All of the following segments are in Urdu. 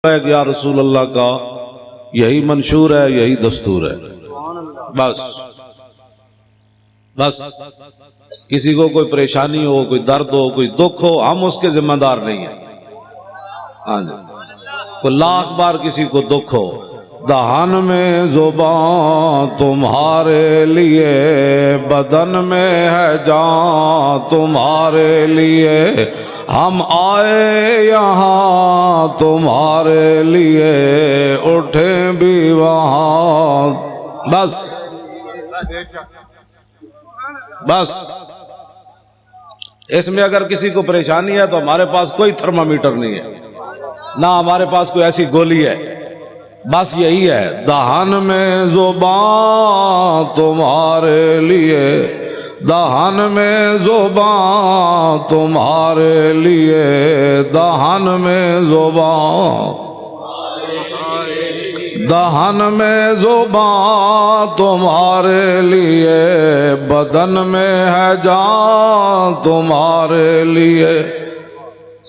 ہے کہ یا رسول اللہ کا یہی منشور ہے، یہی دستور ہے۔ بس بس کسی کو کوئی پریشانی ہو، کوئی درد ہو، کوئی دکھ ہو، ہم اس کے ذمہ دار نہیں ہیں۔ ہاں جی، کوئی لاکھ بار کسی کو دکھ ہو، دہان میں زبان تمہارے لیے، بدن میں ہے جان تمہارے لیے، ہم آئے یہاں تمہارے لیے، اٹھیں بھی وہاں۔ بس بس اس میں اگر کسی کو پریشانی ہے تو ہمارے پاس کوئی تھرمامیٹر نہیں ہے، نہ ہمارے پاس کوئی ایسی گولی ہے، بس یہی ہے، دہان میں زبان تمہارے لیے، دہان میں زبان تمہارے لیے، دہان میں زبان، دہان میں زبان تمہارے لیے، بدن میں ہے جان تمہارے لیے۔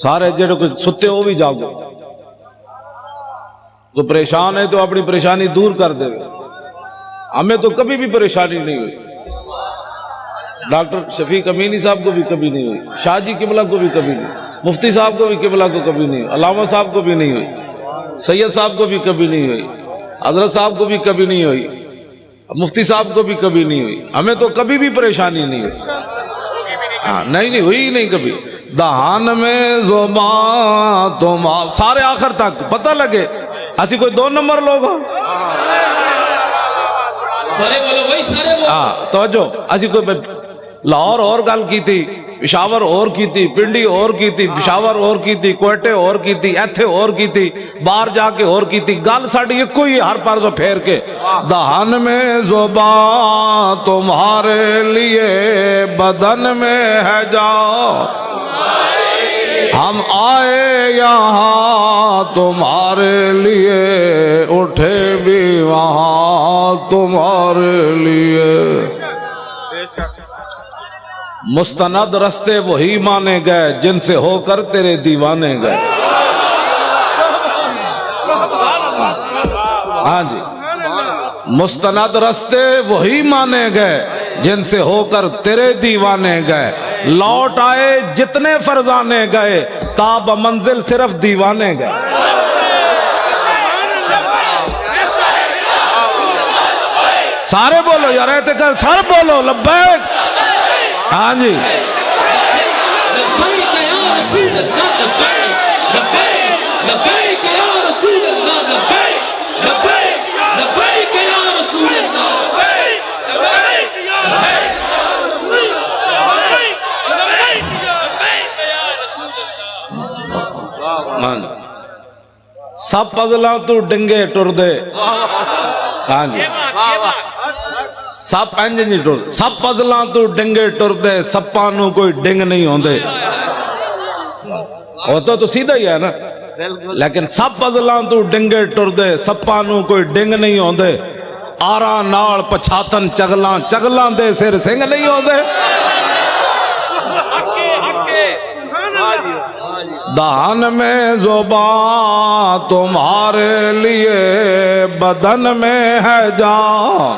سارے جڑے کوئی ستے ہو بھی جاگو، تو پریشان ہے تو اپنی پریشانی دور کر دے۔ ہمیں تو کبھی بھی پریشانی نہیں ہوئی، ڈاکٹر شفیق امینی صاحب کو بھی کبھی نہیں ہوئی، شاہ جی قبلہ کو بھی کبھی نہیں، مفتی صاحب کو بھی قبلہ کو کبھی نہیں ہوئی، علامہ صاحب کو بھی نہیں ہوئی، سید صاحب کو بھی کبھی نہیں ہوئی، حضرت صاحب کو بھی کبھی نہیں ہوئی، مفتی صاحب کو بھی کبھی نہیں ہوئی۔ ہمیں تو کبھی بھی پریشانی نہیں ہوئی، ہاں نہیں ہوئی نہیں کبھی۔ دہان میں زبان تم، سارے آخر تک پتہ لگے ایسی کوئی دو نمبر لوگ ہو، سارے بولو بھائی، سارے بولو۔ ہاں توجہ، ایسی کوئی لاہور اور گل کی تھی، پشاور اور کی تھی، پنڈی اور کی تھی، پشاور اور کی تھی، کوئٹے اور کی تھی، ایتھے اور کی تھی، باہر جا کے اور کی تھی، گل ساڑی ایک کوئی ہر پارزو پھیر کے۔ دہان میں زبان تمہارے لیے، بدن میں ہے جان، ہم آئے یہاں تمہارے لیے، اٹھے بھی وہاں تمہارے لیے۔ مستند رستے وہی مانے گئے جن سے ہو کر تیرے دیوانے گئے۔ ہاں جی، مستند رستے وہی مانے گئے جن سے ہو کر تیرے دیوانے گئے، لوٹ آئے جتنے فرزانے گئے، تاب منزل صرف دیوانے گئے۔ سارے بولو یار، اعتقاد سارے بولو لبیک۔ ہاں جی، لبیک یا رسول اللہ، لبیک لبیک لبیک یا رسول اللہ، لبیک لبیک لبیک یا رسول اللہ، لبیک لبیک لبیک یا رسول اللہ، لبیک لبیک یا رسول اللہ۔ سب پزلاں تو ڈنگے ٹر دے۔ ہاں جی، سب پینجن جی ٹر، سب پزلاں تو ڈنگے ٹر دے، سپانوں کوئی ڈنگ نہیں ہوندے۔ ہوتا تو سیدھا ہی ہے نا، لیکن سب پزلاں تو ڈنگے ٹر دے، سپانوں کوئی ڈنگ نہیں ہوندے، آراں نال پچھاتن چگلاں، چگلاں دے سر سنگ نہیں ہوندے۔ دہان میں زبان تمہارے لیے، بدن میں ہے جان،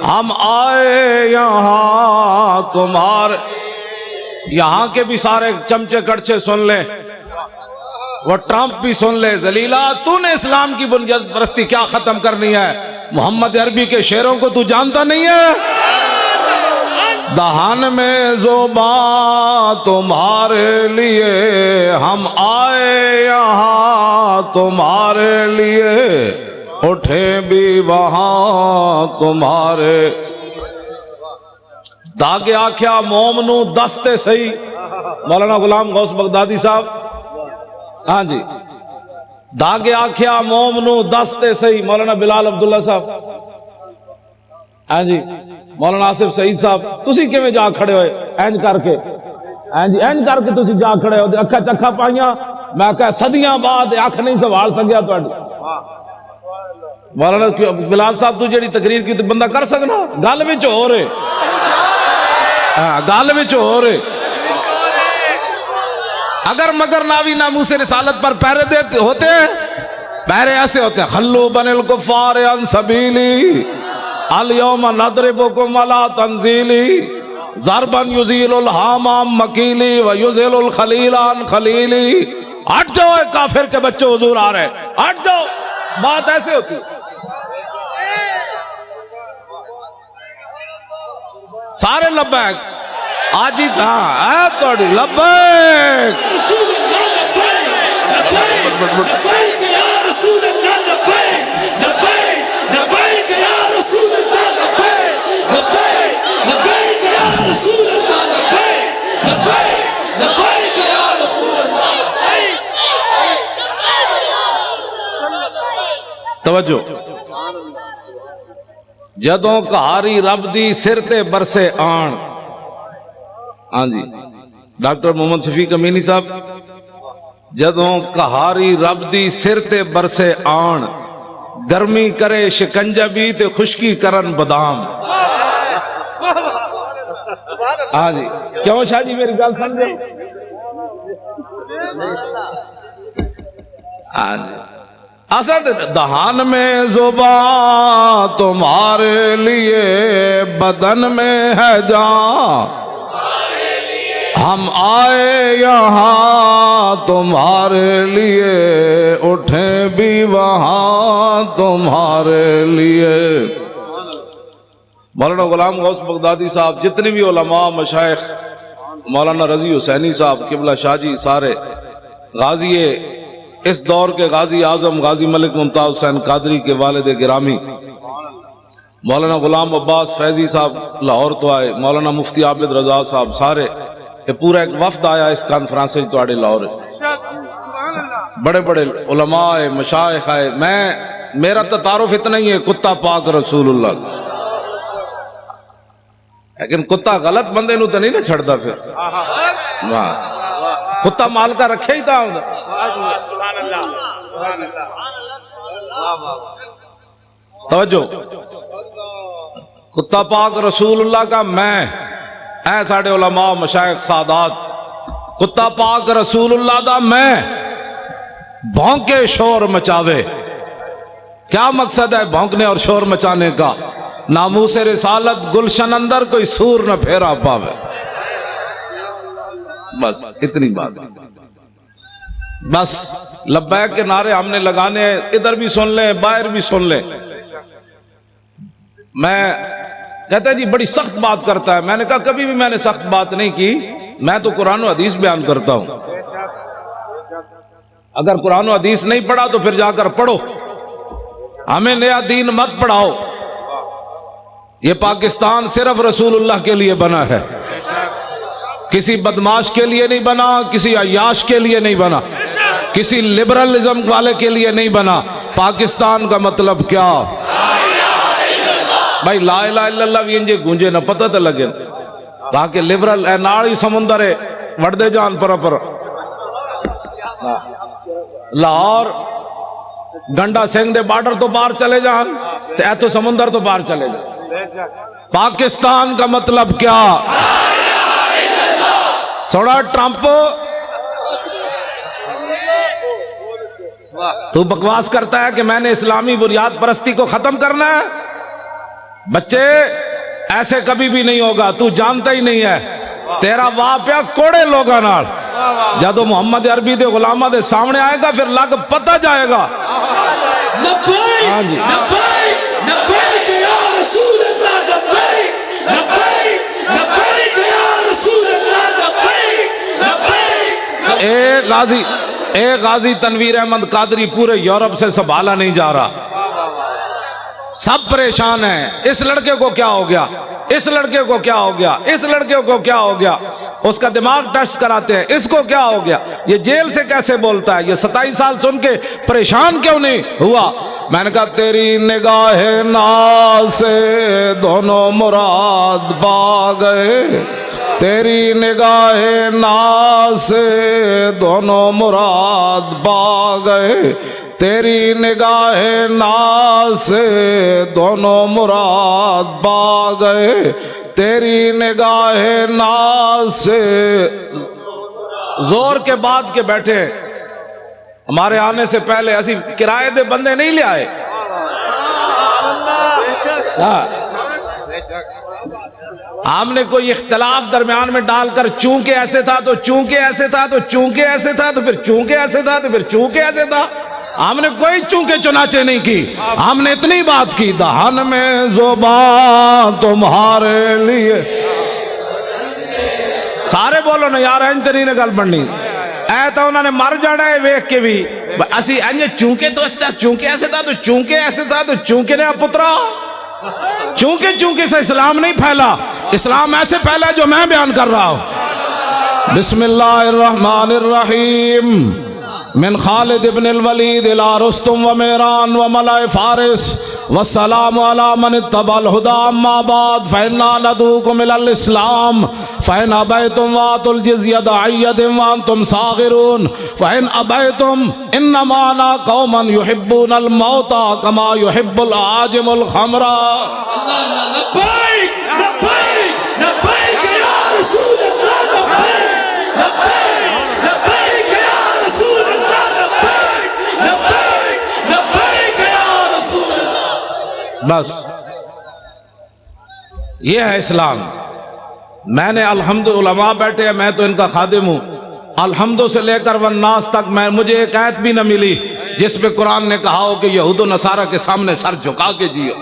ہم آئے یہاں تمہارے۔ یہاں کے بھی سارے چمچے کڑچے سن لیں، وہ ٹرمپ بھی سن لے، ذلیلہ تو نے اسلام کی بنیاد پرستی کیا ختم کرنی ہے؟ محمد عربی کے شعروں کو تو جانتا نہیں ہے؟ دہان میں زبان تمہارے لیے، ہم آئے یہاں تمہارے لیے، اٹھے بھی وہاں تمہارے۔ داغے آکھیا مومنو دستے سہی، مولانا غلام غوث بغدادی صاحب۔ ہاں جی، داغے آکھیا مومنو دستے سہی، مولانا بلال عبداللہ صاحب۔ ہاں جی، مولانا آصف سعید صاحب۔ تسی کیویں جا کھڑے ہوئے اینج کر کے؟ ہاں جی، اینج کر کے تسی جا کھڑے ہو، اکھا چکھا پائیاں، میں کہا صدیاں بعد اکھ نہیں سنبھال سکیا تہاڈی۔ مولانا بلال صاحب تو جڑی تقریر کی تو بندہ کر سکنا، گل وچ ہو رہے، ہاں گل وچ ہو رہے۔ اگر مگر ناوی ناموس رسالت پر پہرے دیتے ہوتے پہرے ایسے ہوتے ہیں خلو بن الکفار عن سبیلی الیوم نضربکم علی تنزیلی ضربا یزیل الحامام مکیلی و یزیل الخلیل عن خلیلی. ہٹ جاؤ اے کافر کے بچے حضور آ رہے ہیں, ہٹ جاؤ. بات ایسے ہوتی ہے. سارے لبیک آج ہی تھا اے توڑی لبیک رسول اللہ لبیک لبیک یا رسول اللہ لبیک لبیک لبیک یا رسول اللہ لبیک لبیک لبیک یا رسول اللہ لبیک لبیک لبیک یا رسول اللہ لبیک. توجہ. جدوں کہاری رب دی سر تے برسے آن. ہاں جی ڈاکٹر محمد شفیق امینی صاحب, جدوں کہاری رب دی سر تے برسے آن گرمی کرے شکنجہ بھی تے خشکی کرن بادام. ہاں جی کیوں شاہ جی میری گل سمجھے. ہاں جی اسد دہان میں زبان تمہارے لیے بدن میں ہے جان, ہم آئے یہاں تمہارے لیے اٹھیں بھی وہاں تمہارے لیے. مولانا غلام غوث بغدادی صاحب, جتنے بھی علماء مشائخ, مولانا رضی حسینی صاحب قبلہ شاہ جی, سارے غازی اس دور کے غازی اعظم غازی ملک ممتاز حسین قادری کے والد گرامی مولانا غلام عباس فیضی صاحب لاہور تو آئے, مولانا مفتی عابد رضا صاحب, سارے یہ پورا ایک وفد آیا اس کانفرنس میں تو لاہور. بڑے بڑے علماء مشائخ آئے. میرا تو تعارف اتنا ہی ہے کتا پاک رسول اللہ, لیکن کتا غلط بندے نو تو نہیں نہ چھڑتا. پھر کتا مال کا رکھے ہی تھا. توجہ. کتا پاک رسول اللہ کا میں اے ساڑھے علماء مشائخ سادات, کتا پاک رسول اللہ دا میں بھونکے شور مچاوے. کیا مقصد ہے بھونکنے اور شور مچانے کا؟ ناموس رسالت گلشن اندر کوئی سور نہ پھیرا پاوے. بس اتنی بات. بس لبیک کے نعرے ہم نے لگانے, ادھر بھی سن لیں باہر بھی سن لیں. میں کہتا ہے جی بڑی سخت بات کرتا ہے. میں نے کہا کبھی بھی میں نے سخت بات نہیں کی, میں تو قرآن و حدیث بیان کرتا ہوں. اگر قرآن و حدیث نہیں پڑھا تو پھر جا کر پڑھو, ہمیں نیا دین مت پڑھاؤ. یہ پاکستان صرف رسول اللہ کے لیے بنا ہے, کسی بدماش کے لیے نہیں بنا, کسی عیاش کے لیے نہیں بنا, کسی لبرلزم والے کے لیے نہیں بنا. پاکستان کا مطلب کیا بھائی؟ لا الہ الا اللہ بھی انجے گونجے نہ پتہ تو لگے. تاکہ لبرل اے ناڑی سمندر ہے وڑ دے جان پر لاہور گنڈا سنگھ دے بارڈر تو باہر چلے جان, اے تو سمندر تو باہر چلے جان. پاکستان کا مطلب کیا؟ سوڑا ٹرمپ تو بکواس کرتا ہے کہ میں نے اسلامی بنیاد پرستی کو ختم کرنا ہے. بچے ایسے کبھی بھی نہیں ہوگا, تو جانتا ہی نہیں ہے. تیرا واپیا کوڑے لوگا نال جدو محمد عربی دے غلامہ دے سامنے آئے گا پھر لگ پتہ جائے گا. لبیک لبیک لبیک یا رسول اللہ لبیک لبیک لبیک یا رسول اللہ لبیک لبیک. اے غازی تنویر احمد قادری پورے یورپ سے سنبھالا نہیں جا رہا, سب پریشان ہیں. اس لڑکے کو کیا ہو گیا, اس لڑکے کو کیا ہو گیا, اس لڑکے کو کیا ہو گیا, اس کا دماغ ٹیسٹ کراتے ہیں, اس کو کیا ہو گیا, یہ جیل سے کیسے بولتا ہے, یہ 27 سال سن کے پریشان کیوں نہیں ہوا. میں نے کہا تیری نگاہ ناز سے دونوں مراد پا گئے, تیری نگاہ ناز سے دونوں مراد پا گئے, تیری نگاہ ناز سے دونوں مراد پا گئے, تیری نگاہ ناز سے زور کے بعد کے بیٹھے ہمارے آنے سے پہلے اسی کرائے دے بندے نہیں لے آئے. ہم نے کوئی اختلاف درمیان میں ڈال کر چونکہ ایسے تھا تو چونکہ ایسے تھا تو چونکہ ایسے تھا تو پھر چونکہ ایسے تھا تو پھر چونکہ ایسے تھا. ہم نے کوئی چونکہ چنانچہ نہیں کی. ہم نے اتنی بات کی دہن میں زبان تمہارے لیے. سارے بولو نا یار انج تے نہیں گل بننی. اے تو انہوں نے مر جانا ہے ویکھ کے بھی اسی انج چونکہ تو اس چونکہ ایسے تھا تو چونکہ ایسے تھا تو چونکہ نے پترا چونکہ سے اسلام نہیں پھیلا. اسلام ایسے پھیلا جو میں بیان کر رہا ہوں. بسم اللہ الرحمن الرحیم. من خالد ابن الولید الى رستم و میران و ملائ فارس والسلام علی من اتبع الہدی. اما بعد فإنا ندعوکم الی الاسلام فإن ابیتم وآتوا الجزیۃ عن ید وانتم صاغرون فإن ابیتم انما انا قوما یحبون الموت کما یحب العاجم الخمر. لبیک لبیک لبیک یا رسول اللہ. لبیک لبیک لبیک یا رسول اللہ. لبیک لبیک لبیک یا رسول اللہ. بس یہ ہے اسلام. میں نے الحمد علماء بیٹھے ہیں, میں تو ان کا خادم ہوں. الحمد سے لے کر والناس تک مجھے ایک آیت بھی نہ ملی جس میں قرآن نے کہا ہو کہ یہود و نصارہ کے سامنے سر جھکا کے جیو.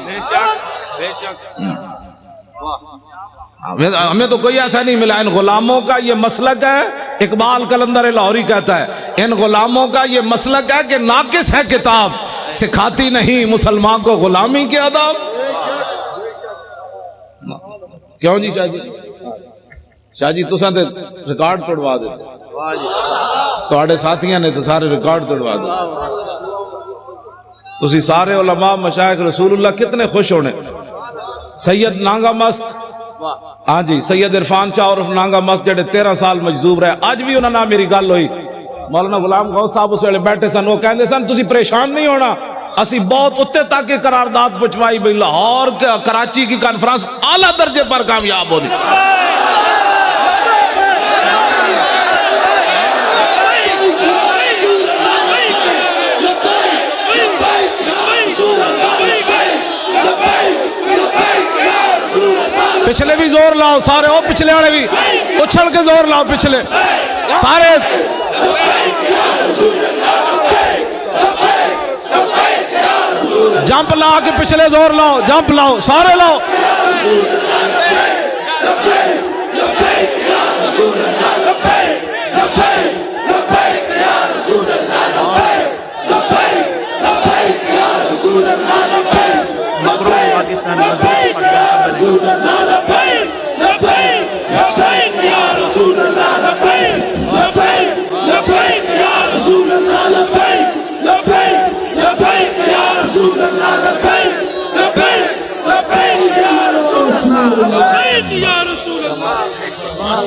ہمیں تو کوئی ایسا نہیں ملا. ان غلاموں کا یہ مسلک ہے, اقبال قلندر لاہوری کہتا ہے ان غلاموں کا یہ مسلک ہے کہ ناقص ہے کتاب, سکھاتی نہیں مسلمان کو غلامی کے آداب. کیوں جی شاہ جی؟ شاہ جی تساں تے ریکارڈ توڑوا دیتے, تواڈے ساتھیاں نے تو سارے ریکارڈ توڑوا دیتے. تسی سارے علماء مشائخ رسول اللہ کتنے خوش ہونے. سید نانگا مست, ہاں جی سید عرفان شاہ عرف نانگا مست جڑے 13 سال مجذوب رہے, اج بھی انہاں نال میری گل ہوئی. مولانا غلام غوث صاحب اس ویلے بیٹھے سن, وہ کہندے سن تسی پریشان نہیں ہونا, اسی بہت اتنے تک قرارداد پہنچوائی بھئی لاہور کراچی کی کانفرنس اعلیٰ درجے پر کامیاب ہونی. پچھلے بھی زور لاؤ سارے, او پچھلے والے بھی اچھل کے زور لاؤ پچھلے سارے. جمپ لا کے پچھلے زور لاؤ, جمپ لاؤ سارے لاؤ.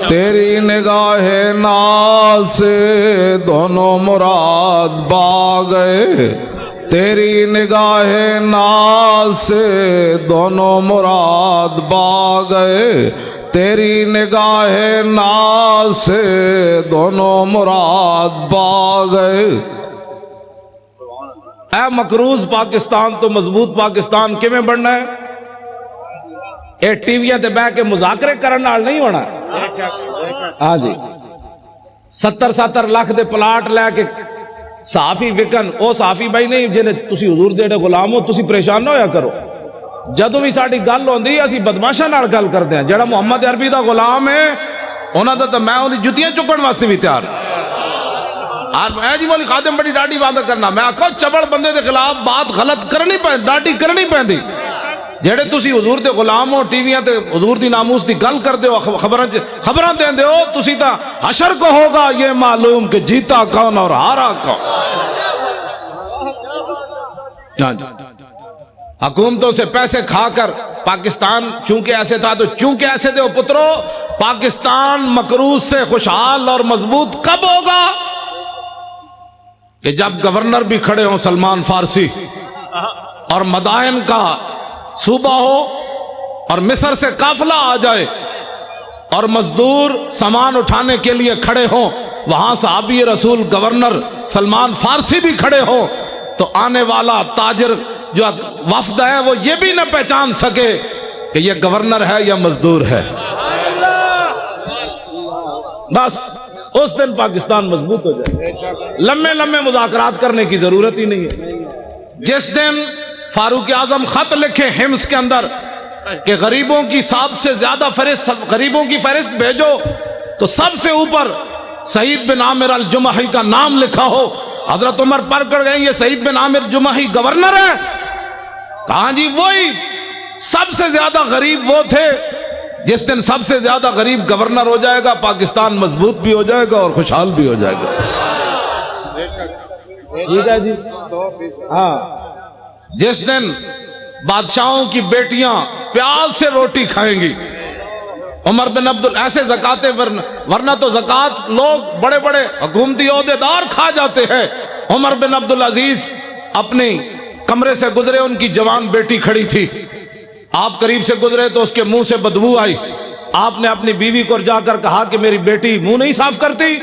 تیری نگاہ ناز سے دونوں مراد با گئے, تیری نگاہ ناز سے دونوں مراد با گئے, تیری نگاہ ناز سے دونوں مراد با گئے. اے مقروض پاکستان تو مضبوط پاکستان کیویں بننا ہے؟ اے ٹی ویاں تے بہ کے مذاکرے کرن نال نہیں ہونا. ہاں جی 70 لاکھ دے پلاٹ لے کے صحافی وکن, او صحافی بھائی نہیں جنہیں تسی حضور دے غلام ہو, تسی پریشان نہ ہویا کرو. جدوں بھی ساڈی گل ہوندی اسی بدماشاں نال گل کردے ہیں. جڑا محمد عربی دا غلام ہے انہاں دا تے میں اودی جُتیاں چکن واسطے بھی تیار. میں جی مولی خادم بڑی ڈاڈی وعدہ کرنا, میں آکھو چبڑ بندے دے خلاف بات غلط کرنی پہن, ڈاڈی کرنی پہندی. جڑے تسی حضور دے غلام ہو, ٹی ویاں تے حضور دی ناموس دی گل کردے ہو, خبراں دیندے ہو, تسی تا حشر کو ہوگا یہ معلوم کہ جیتا کون اور ہارا کون. حکومتوں سے پیسے کھا کر پاکستان چونکہ ایسے تھا تو چونکہ ایسے تھے. پترو پاکستان مقروض سے خوشحال اور مضبوط کب ہوگا؟ کہ جب گورنر بھی کھڑے ہوں سلمان فارسی, اور مدائن کا صوبہ ہو, اور مصر سے قافلہ آ جائے, اور مزدور سامان اٹھانے کے لیے کھڑے ہوں, وہاں صحابی رسول گورنر سلمان فارسی بھی کھڑے ہو تو آنے والا تاجر جو وفد ہے وہ یہ بھی نہ پہچان سکے کہ یہ گورنر ہے یا مزدور ہے. بس اس دن پاکستان مضبوط ہو جائے. لمبے لمبے مذاکرات کرنے کی ضرورت ہی نہیں ہے. جس دن فاروق اعظم خط لکھے حمص کے اندر کہ غریبوں کی سب سے زیادہ غریبوں کی فہرست بھیجو تو سب سے اوپر سعید بن عامر الجمحی کا نام لکھا ہو. حضرت عمر پڑھ کر گئے یہ سعید بن عامر جمحی گورنر ہے. کہاں جی وہی سب سے زیادہ غریب وہ تھے. جس دن سب سے زیادہ غریب گورنر ہو جائے گا پاکستان مضبوط بھی ہو جائے گا اور خوشحال بھی ہو جائے گا. ٹھیک ہے جی. ہاں جس دن بادشاہوں کی بیٹیاں پیاز سے روٹی کھائیں گی عمر بن ایسے زکاتیں ورنہ تو زکات لوگ بڑے بڑے حکومتی عہدیدار کھا جاتے ہیں. عمر بن عبدالعزیز اپنے کمرے سے گزرے ان کی جوان بیٹی کھڑی تھی. آپ قریب سے گزرے تو اس کے منہ سے بدبو آئی. آپ نے اپنی بیوی کو جا کر کہا کہ میری بیٹی منہ نہیں صاف کرتی.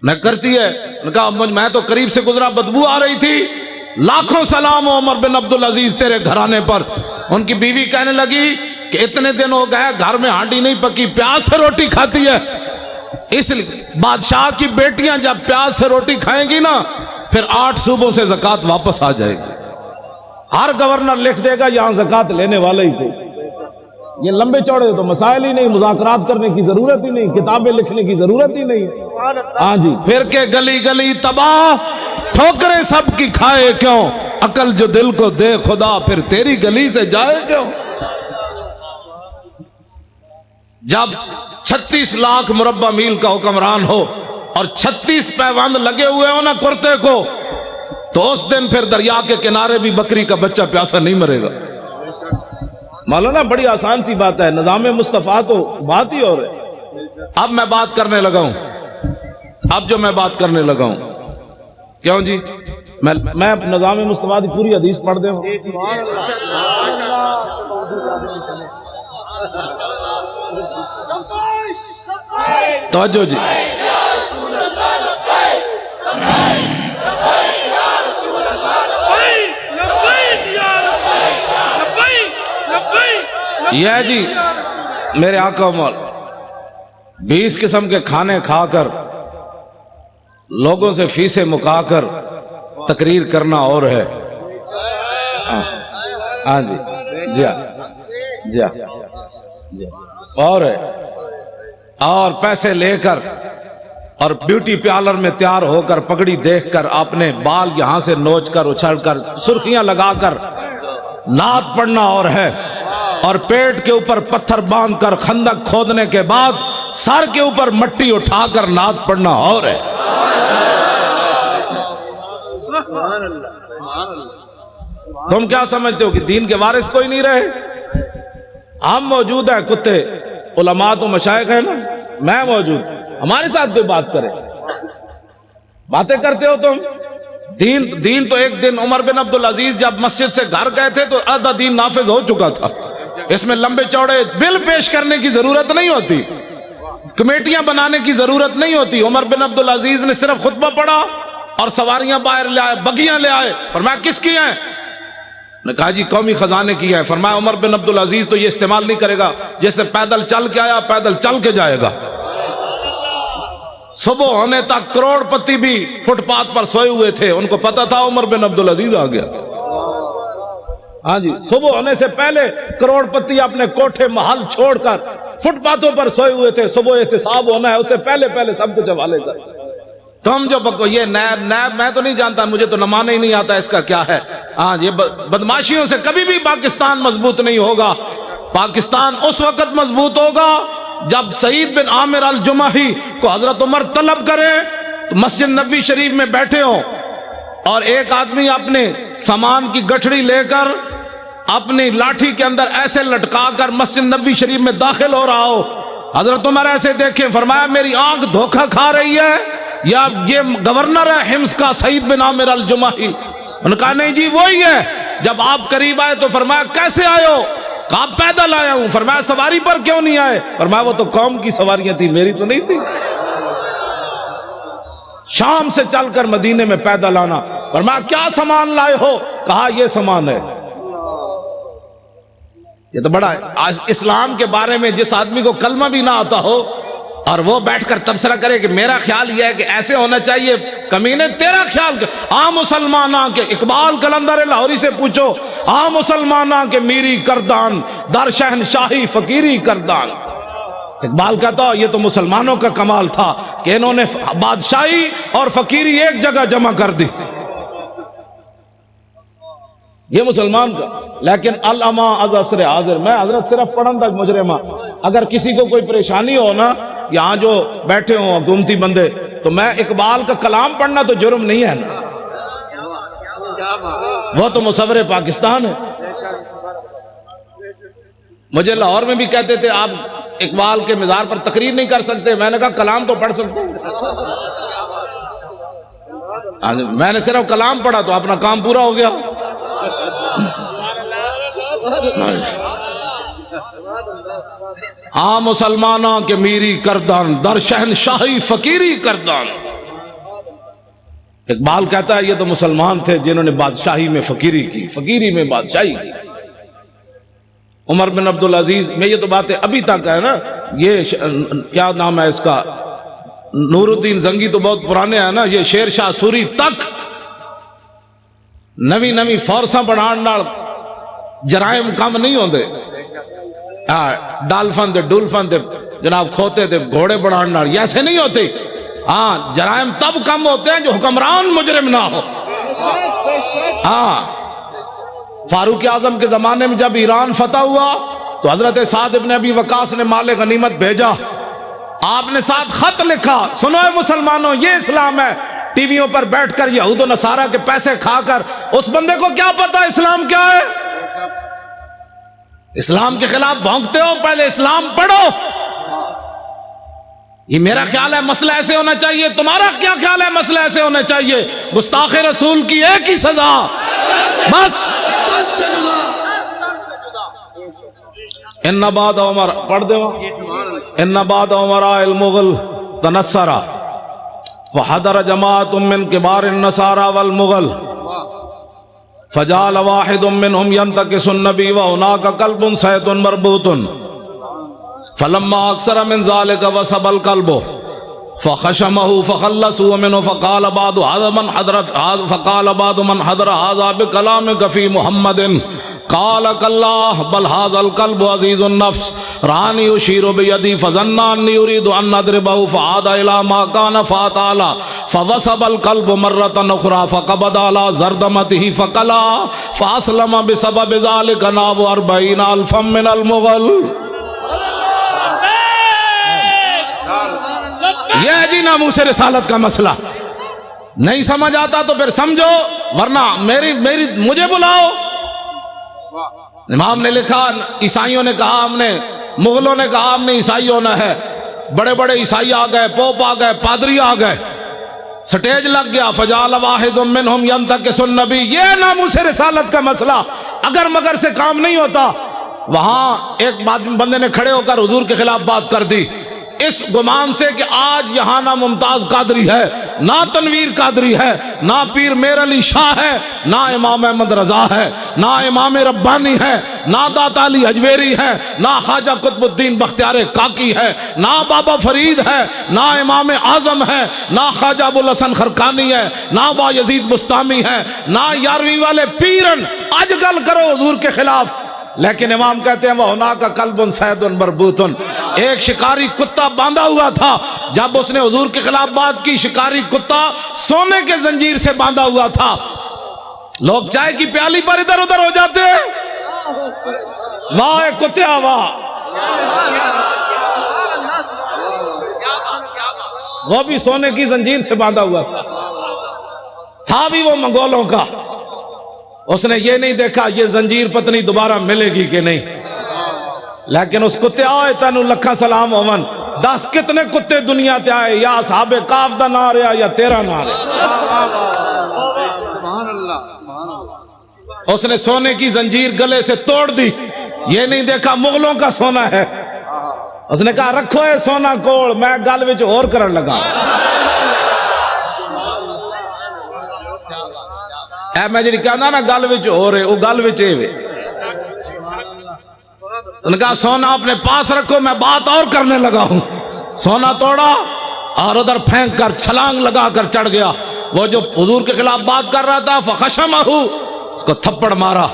نہ کرتی ہے. نے کہا میں تو قریب سے گزرا بدبو آ رہی تھی. لاکھوں سلام ہو عمر بن عبدالعزیز تیرے گھرانے پر. ان کی بیوی کہنے لگی کہ اتنے دن ہو گئے گھر میں ہانڈی نہیں پکی پیاز سے روٹی کھاتی ہے. اس لیے بادشاہ کی بیٹیاں جب پیاز سے روٹی کھائیں گی نا پھر 8 صوبوں سے زکات واپس آ جائے گی. ہر گورنر لکھ دے گا یہاں زکات لینے والے ہی تھے. یہ لمبے چوڑے تو مسائل ہی نہیں. مذاکرات کرنے کی ضرورت ہی نہیں. کتابیں لکھنے کی ضرورت ہی نہیں. ہاں جی. پھر کے گلی گلی تباہ ٹھوکریں سب کی کھائے کیوں عقل جو دل کو دے خدا پھر تیری گلی سے جائے کیوں. جب 36 لاکھ مربع میل کا حکمران ہو اور 36 پیوند لگے ہوئے ہو نا کرتے کو تو اس دن پھر دریا کے کنارے بھی بکری کا بچہ پیاسا نہیں مرے گا. مولانا بڑی آسان سی بات ہے. نظام مصطفیٰ تو بات ہی اور ہے. اب میں بات کرنے لگا ہوں. اب جو میں بات کرنے لگا ہوں کیوں جی میں نظام مصطفیٰ کی پوری حدیث پڑھ دے ہوں. توجہ جی. یہ جی میرے آقا مولا 20 قسم کے کھانے کھا کر لوگوں سے فیسیں مکا کر تقریر کرنا اور ہے. ہاں جی جی جی جی اور ہے. اور پیسے لے کر اور بیوٹی پارلر میں تیار ہو کر پگڑی دیکھ کر اپنے بال یہاں سے نوچ کر اچھل کر سرخیاں لگا کر نعت پڑھنا اور ہے. اور پیٹ کے اوپر پتھر باندھ کر خندق کھودنے کے بعد سر کے اوپر مٹی اٹھا کر نعت پڑھنا اور ہے. تم کیا سمجھتے ہو کہ دین کے وارث کوئی نہیں رہے؟ ہم موجود ہیں. کتے علماء تو مشائخ ہیں نا. میں موجود. ہمارے ساتھ کوئی بات کرے. باتیں کرتے ہو تم. دین تو ایک دن عمر بن عبدالعزیز جب مسجد سے گھر گئے تھے تو آدھا دین نافذ ہو چکا تھا. اس میں لمبے چوڑے بل پیش کرنے کی ضرورت نہیں ہوتی. کمیٹیاں بنانے کی ضرورت نہیں ہوتی. عمر بن عبدالعزیز نے صرف خطبہ پڑھا اور سواریاں باہر لے آئے بگیاں لے آئے. فرمایا کس کی ہیں؟ نے کہا جی قومی خزانے کی ہے. فرمایا عمر بن عبدالعزیز تو یہ استعمال نہیں کرے گا. جیسے پیدل چل کے آیا پیدل چل کے جائے گا. صبح ہونے تک کروڑ پتی بھی فٹ پاتھ پر سوئے ہوئے تھے. ان کو پتا تھا عمر بن عبدالعزیز آ گیا. ہاں جی صبح ہونے سے پہلے کروڑ پتی اپنے کوٹھے محل چھوڑ کر فٹ پاتھوں پر سوئے ہوئے تھے. صبح احتساب ہونا ہے اس سے پہلے سب کچھ حوالے کر. تم جو یہ نیب میں تو نہیں جانتا. مجھے تو نمانا ہی نہیں آتا اس کا کیا ہے. ہاں یہ بدماشیوں سے کبھی بھی پاکستان مضبوط نہیں ہوگا. پاکستان اس وقت مضبوط ہوگا جب سعید بن عامر الجمحی کو حضرت عمر طلب کرے مسجد نبوی شریف میں بیٹھے ہوں اور ایک آدمی اپنے سامان کی گٹھڑی لے کر اپنی لاٹھی کے اندر ایسے لٹکا کر مسجد نبوی شریف میں داخل ہو رہا ہو. حضرت عمر ایسے دیکھیں. فرمایا میری آنکھ دھوکہ کھا رہی ہے یا یہ گورنر ہے حمص کا سعید بن عامر الجمحی؟ انہوں نے کہا نہیں جی وہی ہے. جب آپ قریب آئے تو فرمایا کیسے آئے ہو؟ کہا پیدل آیا ہوں. فرمایا سواری پر کیوں نہیں آئے؟ فرمایا وہ تو قوم کی سواریاں تھی میری تو نہیں تھی. شام سے چل کر مدینے میں پیدل آنا. فرمایا کیا سامان لائے ہو؟ کہا یہ سامان ہے. یہ تو بڑا ہے. آج اسلام کے بارے میں جس آدمی کو کلمہ بھی نہ آتا ہو اور وہ بیٹھ کر تبصرہ کرے کہ میرا خیال یہ ہے کہ ایسے ہونا چاہیے، کمینے تیرا خیال کیا؟ عام مسلماناں کے اقبال قلندر لاہوری سے پوچھو، عام مسلماناں کے میری کردان در شہنشاہی فقیری کردان. اقبال کہتا یہ تو مسلمانوں کا کمال تھا کہ انہوں نے بادشاہی اور فقیری ایک جگہ جمع کر دی. یہ مسلمان کا. لیکن الما از عصر حاضر، میں حضرت صرف پڑھن تک مجرمہ، اگر کسی کو کوئی پریشانی ہو نا، یہاں جو بیٹھے ہوں حکومتی بندے، تو میں اقبال کا کلام پڑھنا تو جرم نہیں ہے نا، وہ تو مصور پاکستان ہے. مجھے لاہور میں بھی کہتے تھے آپ اقبال کے مزار پر تقریر نہیں کر سکتے. میں نے کہا کلام تو پڑھ سکتے ہیں. میں نے صرف کلام پڑھا تو اپنا کام پورا ہو گیا. ہاں مسلمانوں کے میری کردان در شہنشاہی فقیری کردان. اقبال کہتا ہے یہ تو مسلمان تھے جنہوں نے بادشاہی میں فقیری کی، فقیری میں بادشاہی کی. عمر بن عبدالعزیز میں یہ تو باتیں ابھی تک ہے نا. یہ کیا نام ہے اس کا، نور الدین زنگی تو بہت پرانے ہیں نا. یہ شیر شاہ سوری تک نوی نوی فورساں بڑھان نال جرائم کم نہیں ہوندے. ڈالفن دے ڈولفن دے جناب کھوتے دے گھوڑے بڑھان نال یہ ایسے نہیں ہوتے. ہاں جرائم تب کم ہوتے ہیں جو حکمران مجرم نہ ہو. ہاں فاروق اعظم کے زمانے میں جب ایران فتح ہوا تو حضرت سعد ابن ابی وقاص نے مال غنیمت بھیجا. آپ نے ساتھ خط لکھا، سنو اے مسلمانوں یہ اسلام ہے. ٹی ویوں پر بیٹھ کر یہود و نصارہ کے پیسے کھا کر اس بندے کو کیا پتا اسلام کیا ہے؟ اسلام کے خلاف بھونکتے ہو، پہلے اسلام پڑھو. یہ میرا خیال ہے مسئلہ ایسے ہونا چاہیے. تمہارا کیا خیال ہے مسئلہ ایسے ہونا چاہیے؟ گستاخ رسول کی ایک ہی سزا بس. ان بعد عمر پڑھ دے ان بعد عمراء المغل تنصر وحضر جماعت من کبار النصارى والمغل فجعل واحد منهم ينتكس النبي وهناك كلب صيد مربوط فلما اكثر من ذلك وسب الكلب فخشمه فخلصوا منه فقال بعض من حضر هذا بكلامك في محمد قال كالله بل هذا الكلب عزيز النفس راني يشير بيدي فظن اني اريد ان اضربه فعاد الى ما كان فاتعالى فوسب الكلب مرة اخرى فقبض على زردمته فقلا فاسلم بسبب ذلك ناب 40,000 من المغل. یہ ہے جی ناموس رسالت کا مسئلہ. نہیں سمجھ آتا تو پھر سمجھو، ورنہ مجھے بلاؤ. امام نے لکھا عیسائیوں نے کہا ہم نے، مغلوں نے کہا ہم نے عیسائی ہونا ہے. بڑے بڑے عیسائی آ گئے، پوپ آ گئے، پادری آ گئے، سٹیج لگ گیا. فجعل واحد منهم ينتكس النبي. یہ ناموس رسالت کا مسئلہ اگر مگر سے کام نہیں ہوتا. وہاں ایک بندے نے کھڑے ہو کر حضور کے خلاف بات کر دی اس گمان سے کہ آج یہاں نہ ممتاز قادری ہے، نہ تنویر قادری ہے، نہ پیر میر علی شاہ ہے، نہ امام احمد رضا ہے، نہ امام ربانی ہے، نہ داتا علی حجویری ہے، نہ خواجہ قطب الدین بختیار کاکی ہے، نہ بابا فرید ہے، نہ امام اعظم ہے، نہ خواجہ ابوالحسن خرقانی ہے، نہ با یزید بستامی ہے، نہ یارویں والے پیرن. آج گل کرو حضور کے خلاف. لیکن امام کہتے ہیں وَهُنَاكَ كَلْبٌ صَيْدٌ مَرْبُوطٌ. ایک شکاری کتا باندھا ہوا تھا. جب اس نے حضور کے خلاف بات کی، شکاری کتا سونے کے زنجیر سے باندھا ہوا تھا. لوگ چائے کی پیالی پر ادھر ادھر ہو جاتے ہیں. واہ کتیا واہ. وہ بھی سونے کی زنجیر سے باندھا ہوا تھا بھی وہ منگولوں کا. اس نے یہ نہیں دیکھا یہ زنجیر پتنی دوبارہ ملے گی کہ نہیں. لیکن اس کتے آئے تینوں لکھا سلام ہومن. 10 کتنے کتے دنیا تے آئے، یا اصحاب کاف دا نہ رہا یا تیرا نہ رہا. اس نے سونے کی زنجیر گلے سے توڑ دی. یہ نہیں دیکھا مغلوں کا سونا ہے. اس نے کہا رکھو اے سونا کوڑ، میں گل وچ اور کرن لگا. اے میں جڑی کہنا نا گل وچ ہو رہے وہ گل وچ اے وے ان کا سونا اپنے پاس رکھو میں بات اور کرنے لگا ہوں سونا توڑا اور ادھر پھینک کر چھلانگ لگا کر چڑھ گیا وہ جو حضور کے خلاف بات کر رہا تھا فخشمہ اس کو تھپڑ مارا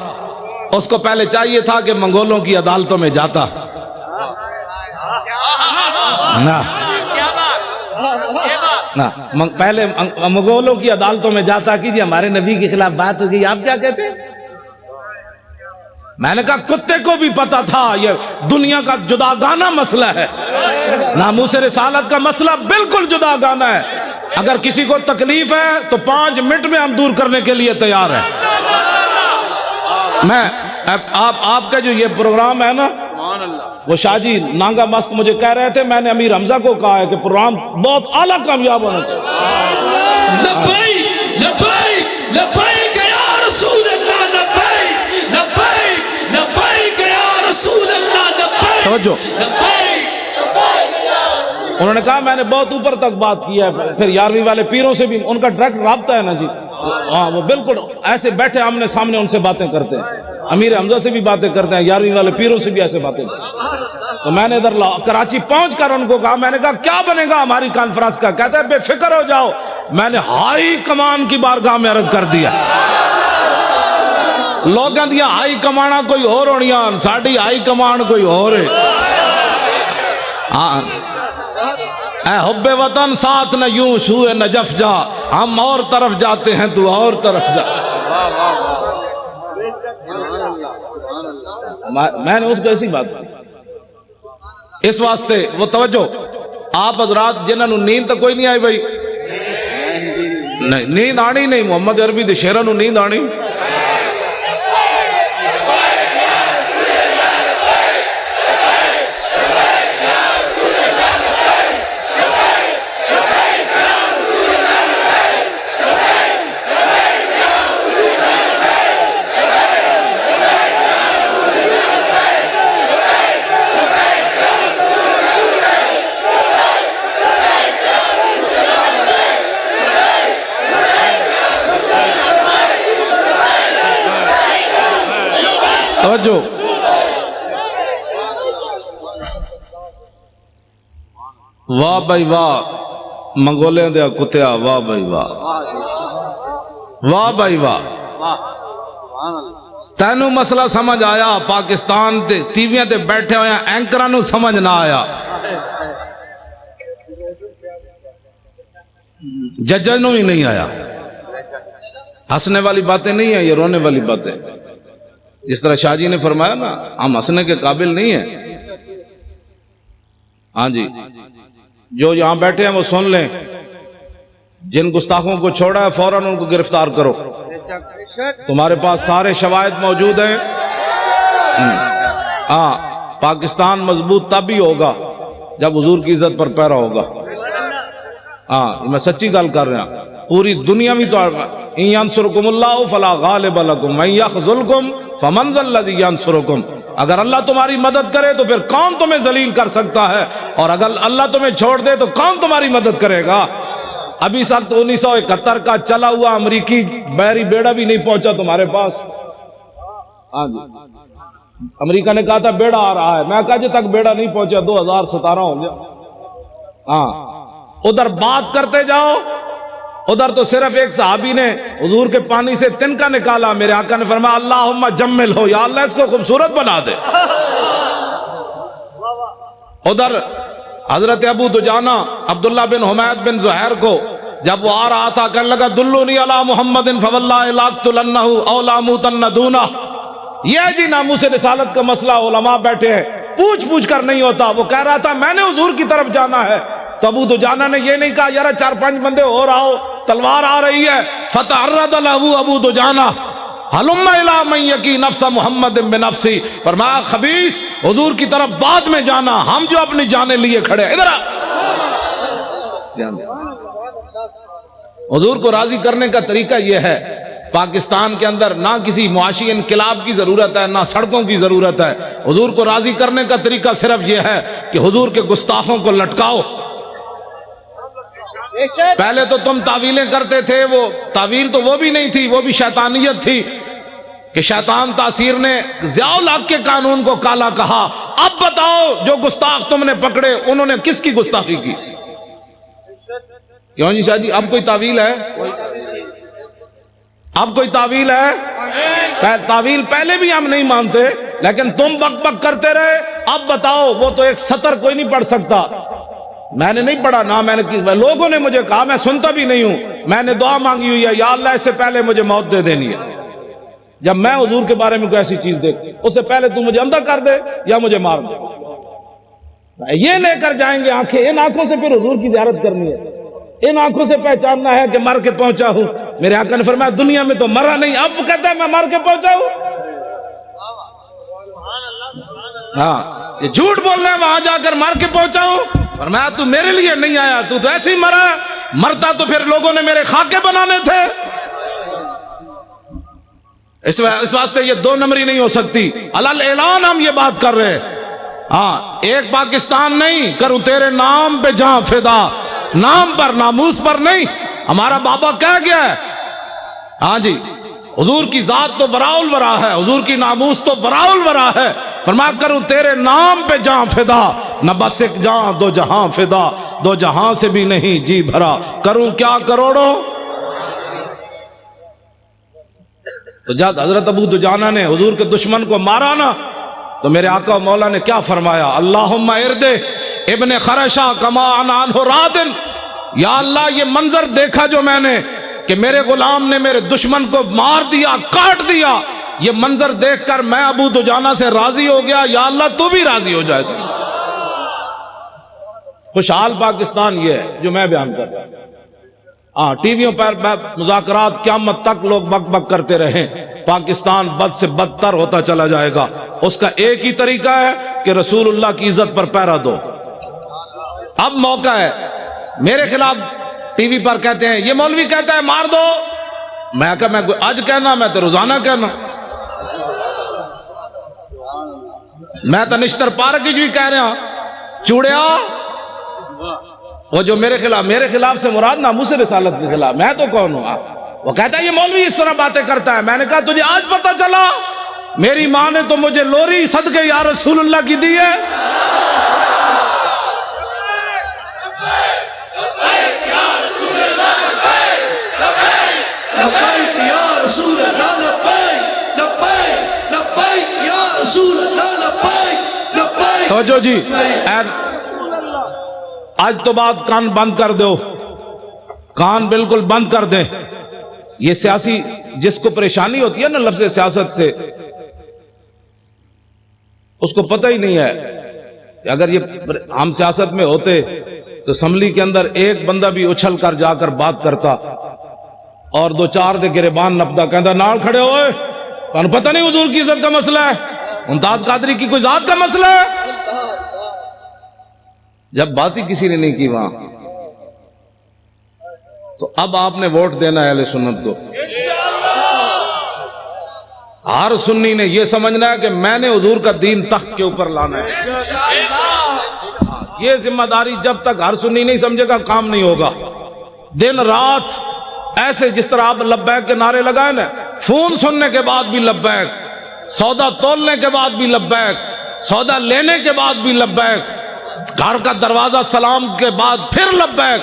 اس کو پہلے چاہیے تھا کہ منگولوں کی عدالتوں میں جاتا نہ پہلے منگولوں کی عدالتوں میں جاتا کہ جی ہمارے نبی کے خلاف بات ہو گئی آپ کیا کہتے ہیں میں نے کہا کتے کو بھی پتا تھا یہ دنیا کا جداگانہ مسئلہ ہے ناموس رسالت کا مسئلہ بالکل جداگانہ ہے اگر کسی کو تکلیف ہے تو 5 منٹ میں ہم دور کرنے کے لیے تیار ہیں میں آپ کا جو یہ پروگرام ہے نا وہ شاہ جی نانگا مست مجھے کہہ رہے تھے میں نے امیر حمزہ کو کہا ہے کہ پروگرام بہت اعلیٰ کامیاب ہونا چاہیے لبیک لبیک لبیک یا رسول اللہ لبیک لبیک لبیک یا رسول اللہ لبیک توجہ انہوں نے کہا میں نے بہت اوپر تک بات کی ہے پھر 11ویں والے پیروں سے بھی ان کا ڈائریکٹ رابطہ ہے نا جی ہاں وہ بالکل ایسے بیٹھے آمنے سامنے ان سے باتیں کرتے ہیں امیر حمزہ سے بھی باتیں کرتے ہیں 11ویں والے پیروں سے بھی ایسے باتیں کرتے ہیں تو میں نے ادھر کراچی پہنچ کر ان کو کہا میں نے کہا کیا بنے گا ہماری کانفرنس کا کہتا ہے بے فکر ہو جاؤ میں نے ہائی کمان کی بارگاہ میں عرض کر دیا لوگاں دیا ہائی کمانا کوئی اور ہونیاں ساڑی ہائی کمان کوئی اور ہے اے حب وطن ساتھ نہ یوں سوئے نجف جا ہم اور طرف جاتے ہیں تو اور طرف جا میں نے اس کو ایسی بات کی اس واسطے وہ توجہ آپ حضرات جنہوں نے نیند تو کوئی نہیں آئی بھائی نہیں نیند آنی نہیں محمد عربی دے شیرہ نو نیند آنی توجہ واہ بھائی واہ منگولے دیا کتیا واہ بھائی واہ واہ بھائی واہ تینوں مسئلہ سمجھ آیا پاکستان تے ٹیویاں تے بیٹھے ہوئے اینکران نو سمجھ نہ آیا ججن نو ہی نہیں آیا ہنسنے والی باتیں نہیں ہیں یہ رونے والی باتیں جس طرح شاہ جی نے فرمایا نا ہم ہنسنے کے قابل نہیں ہیں ہاں جی جو یہاں بیٹھے ہیں وہ سن لیں جن گستاخوں کو چھوڑا ہے فوراً ان کو گرفتار کرو تمہارے پاس سارے شواہد موجود ہیں ہاں پاکستان مضبوط تب ہی ہوگا جب حضور کی عزت پر پیرا ہوگا ہاں میں سچی گل کر رہا ہوں پوری دنیا میں تو ان ینصرکم اللہ فلا غالب لکم من یخذلکم فمن ذا الذی ینصرکم اگر اللہ تمہاری مدد کرے تو پھر کون تمہیں ذلیل کر سکتا ہے اور اگر اللہ تمہیں چھوڑ دے تو کون تمہاری مدد کرے گا ابھی سخت 1971 کا چلا ہوا امریکی بحری بیڑا بھی نہیں پہنچا تمہارے پاس ہاں جی امریکہ نے کہا تھا بیڑا آ رہا ہے میں کہا جی تک بیڑا نہیں پہنچا 2017 ہو گیا ہاں ادھر بات کرتے جاؤ ادھر تو صرف ایک صحابی نے حضور کے پانی سے تنکا نکالا میرے آقا نے فرمایا اللہم جمل ہو یا اللہ اس کو خوبصورت بنا دے ادھر حضرت ابو دجانہ عبداللہ بن حمید بن زہیر کو جب وہ آ رہا تھا کہنے لگا دلونی علی محمد فواللہ لاقتلنہ او لاموتن دونہ یہ جی ناموس رسالت کا مسئلہ علماء بیٹھے ہیں پوچھ کر نہیں ہوتا وہ کہہ رہا تھا میں نے حضور کی طرف جانا ہے تو ابو دجانہ نے یہ نہیں کہا یار 4-5 بندے اور آؤ تلوار آ رہی ہے فتعرض له ابو دجانہ حلم الی من یکی نفس محمد بنفسی فرمایا خبیث حضور کی طرف بعد میں جانا ہم جو اپنی جانیں لیے کھڑے ادھر حضور کو راضی کرنے کا طریقہ یہ ہے پاکستان کے اندر نہ کسی معاشی انقلاب کی ضرورت ہے نہ سڑکوں کی ضرورت ہے حضور کو راضی کرنے کا طریقہ صرف یہ ہے کہ حضور کے گستاخوں کو لٹکاؤ پہلے تو تم تعویلیں کرتے تھے، وہ تعویل تو وہ بھی نہیں تھی، وہ بھی شیطانیت تھی کہ شیطان تاثیر نے ضیاء الحق کے قانون کو کالا کہا۔ اب بتاؤ جو گستاخ تم نے پکڑے انہوں نے کس کی گستاخی کی؟ کیوں جی شاہ جی، اب کوئی تعویل ہے؟ اب کوئی تعویل ہے؟ تعویل پہلے بھی ہم نہیں مانتے، لیکن تم بک بک کرتے رہے۔ اب بتاؤ، وہ تو ایک سطر کوئی نہیں پڑھ سکتا، میں نے نہیں پڑھا نہ، میں نے لوگوں نے مجھے کہا، میں سنتا بھی نہیں ہوں، میں نے دعا مانگی ہوئی ہے یا اللہ اس سے پہلے مجھے موت دے دینی ہے، جب میں حضور کے بارے میں کوئی ایسی چیز دیکھ اس سے پہلے تو مجھے اندر کر دے یا مجھے مار دے۔ یہ لے کر جائیں گے آنکھیں، ان آنکھوں سے پھر حضور کی زیارت کرنی ہے، ان آنکھوں سے پہچاننا ہے کہ مر کے پہنچا ہوں۔ میرے آقا نے فرمایا دنیا میں تو مرا نہیں، اب کہتا ہے میں مر کے پہنچا ہوں۔ ہاں یہ جھوٹ بول رہے ہیں، وہاں جا کر مر کے پہنچا ہوں۔ فرمایا تو میرے لیے نہیں آیا، تو ایسے ہی مرا، مرتا تو پھر لوگوں نے میرے خاکے بنانے تھے۔ اس واسطے یہ دو نمبری نہیں ہو سکتی، علل اعلان ہم یہ بات کر رہے ہیں۔ ہاں ایک پاکستان نہیں، کروں تیرے نام پہ جہاں فدا، نام پر ناموس پر نہیں۔ ہمارا بابا کہہ گیا ہے، ہاں جی، حضور کی ذات تو وراء الورا ہے، حضور کی ناموس تو وراء الورا ہے۔ فرمایا کروں تیرے نام پہ جہاں فدا، نہ بس ایک جہاں دو جہاں فدا، دو جہاں سے بھی نہیں جی بھرا، کروں کیا کروڑوں۔ تو جب حضرت ابو دجانہ نے حضور کے دشمن کو مارا نا، تو میرے آقا و مولا نے کیا فرمایا؟ اللہم اردے ابن خرشہ کما عنہ رادن، یا اللہ یہ منظر دیکھا جو میں نے کہ میرے غلام نے میرے دشمن کو مار دیا، کاٹ دیا، یہ منظر دیکھ کر میں ابو دجانہ سے راضی ہو گیا، یا اللہ تو بھی راضی ہو جائے۔ خوشحال پاکستان یہ ہے جو میں بیان کر رہا ہوں۔ ہاں ٹی ویوں پر مذاکرات قیامت تک لوگ بک بک کرتے رہیں، پاکستان بد سے بدتر ہوتا چلا جائے گا۔ اس کا ایک ہی طریقہ ہے کہ رسول اللہ کی عزت پر پہرا دو۔ اب موقع ہے، میرے خلاف ٹی وی پر کہتے ہیں، یہ مولوی کہتا ہے مار دو، میں کہا میں آج کہنا، میں تو روزانہ کہنا، میں تو نشتر پارک بھی کہہ رہا چوڑیا، وہ جو میرے خلاف سے مراد ناموس رسالت کے خلاف، میں تو کون ہوں؟ وہ کہتا ہے یہ مولوی اس طرح باتیں کرتا ہے۔ میں نے کہا تجھے آج پتہ چلا؟ میری ماں نے تو مجھے لوری صدقے یا رسول اللہ کی دی ہے۔ توجہ جی، آج تو بات کان بند کر دو، کان بالکل بند کر دیں۔ یہ سیاسی جس کو پریشانی ہوتی ہے نا لفظ سیاست سے، اس کو پتہ ہی نہیں ہے کہ اگر یہ ہم سیاست میں ہوتے تو اسمبلی کے اندر ایک بندہ بھی اچھل کر جا کر بات کرتا اور دو چار دے گریبان نپتا، کہتا نال کھڑے ہوئے، تمہیں پتہ نہیں حضور کی عزت کا مسئلہ ہے، ممتاز قادری کی کوئی ذات کا مسئلہ ہے۔ جب بات ہی کسی نے نہیں کی وہاں، تو اب آپ نے ووٹ دینا ہے اہل سنت کو۔ ہر سنی نے یہ سمجھنا ہے کہ میں نے حضور کا دین تخت کے اوپر لانا ہے۔ یہ ذمہ داری جب تک ہر سنی نہیں سمجھے گا کام نہیں ہوگا۔ دن رات ایسے جس طرح آپ لبیک کے نعرے لگائے نا، فون سننے کے بعد بھی لبیک، سودا تولنے کے بعد بھی لبیک، سودا لینے کے بعد بھی لبیک، گھر کا دروازہ سلام کے بعد پھر لبیک،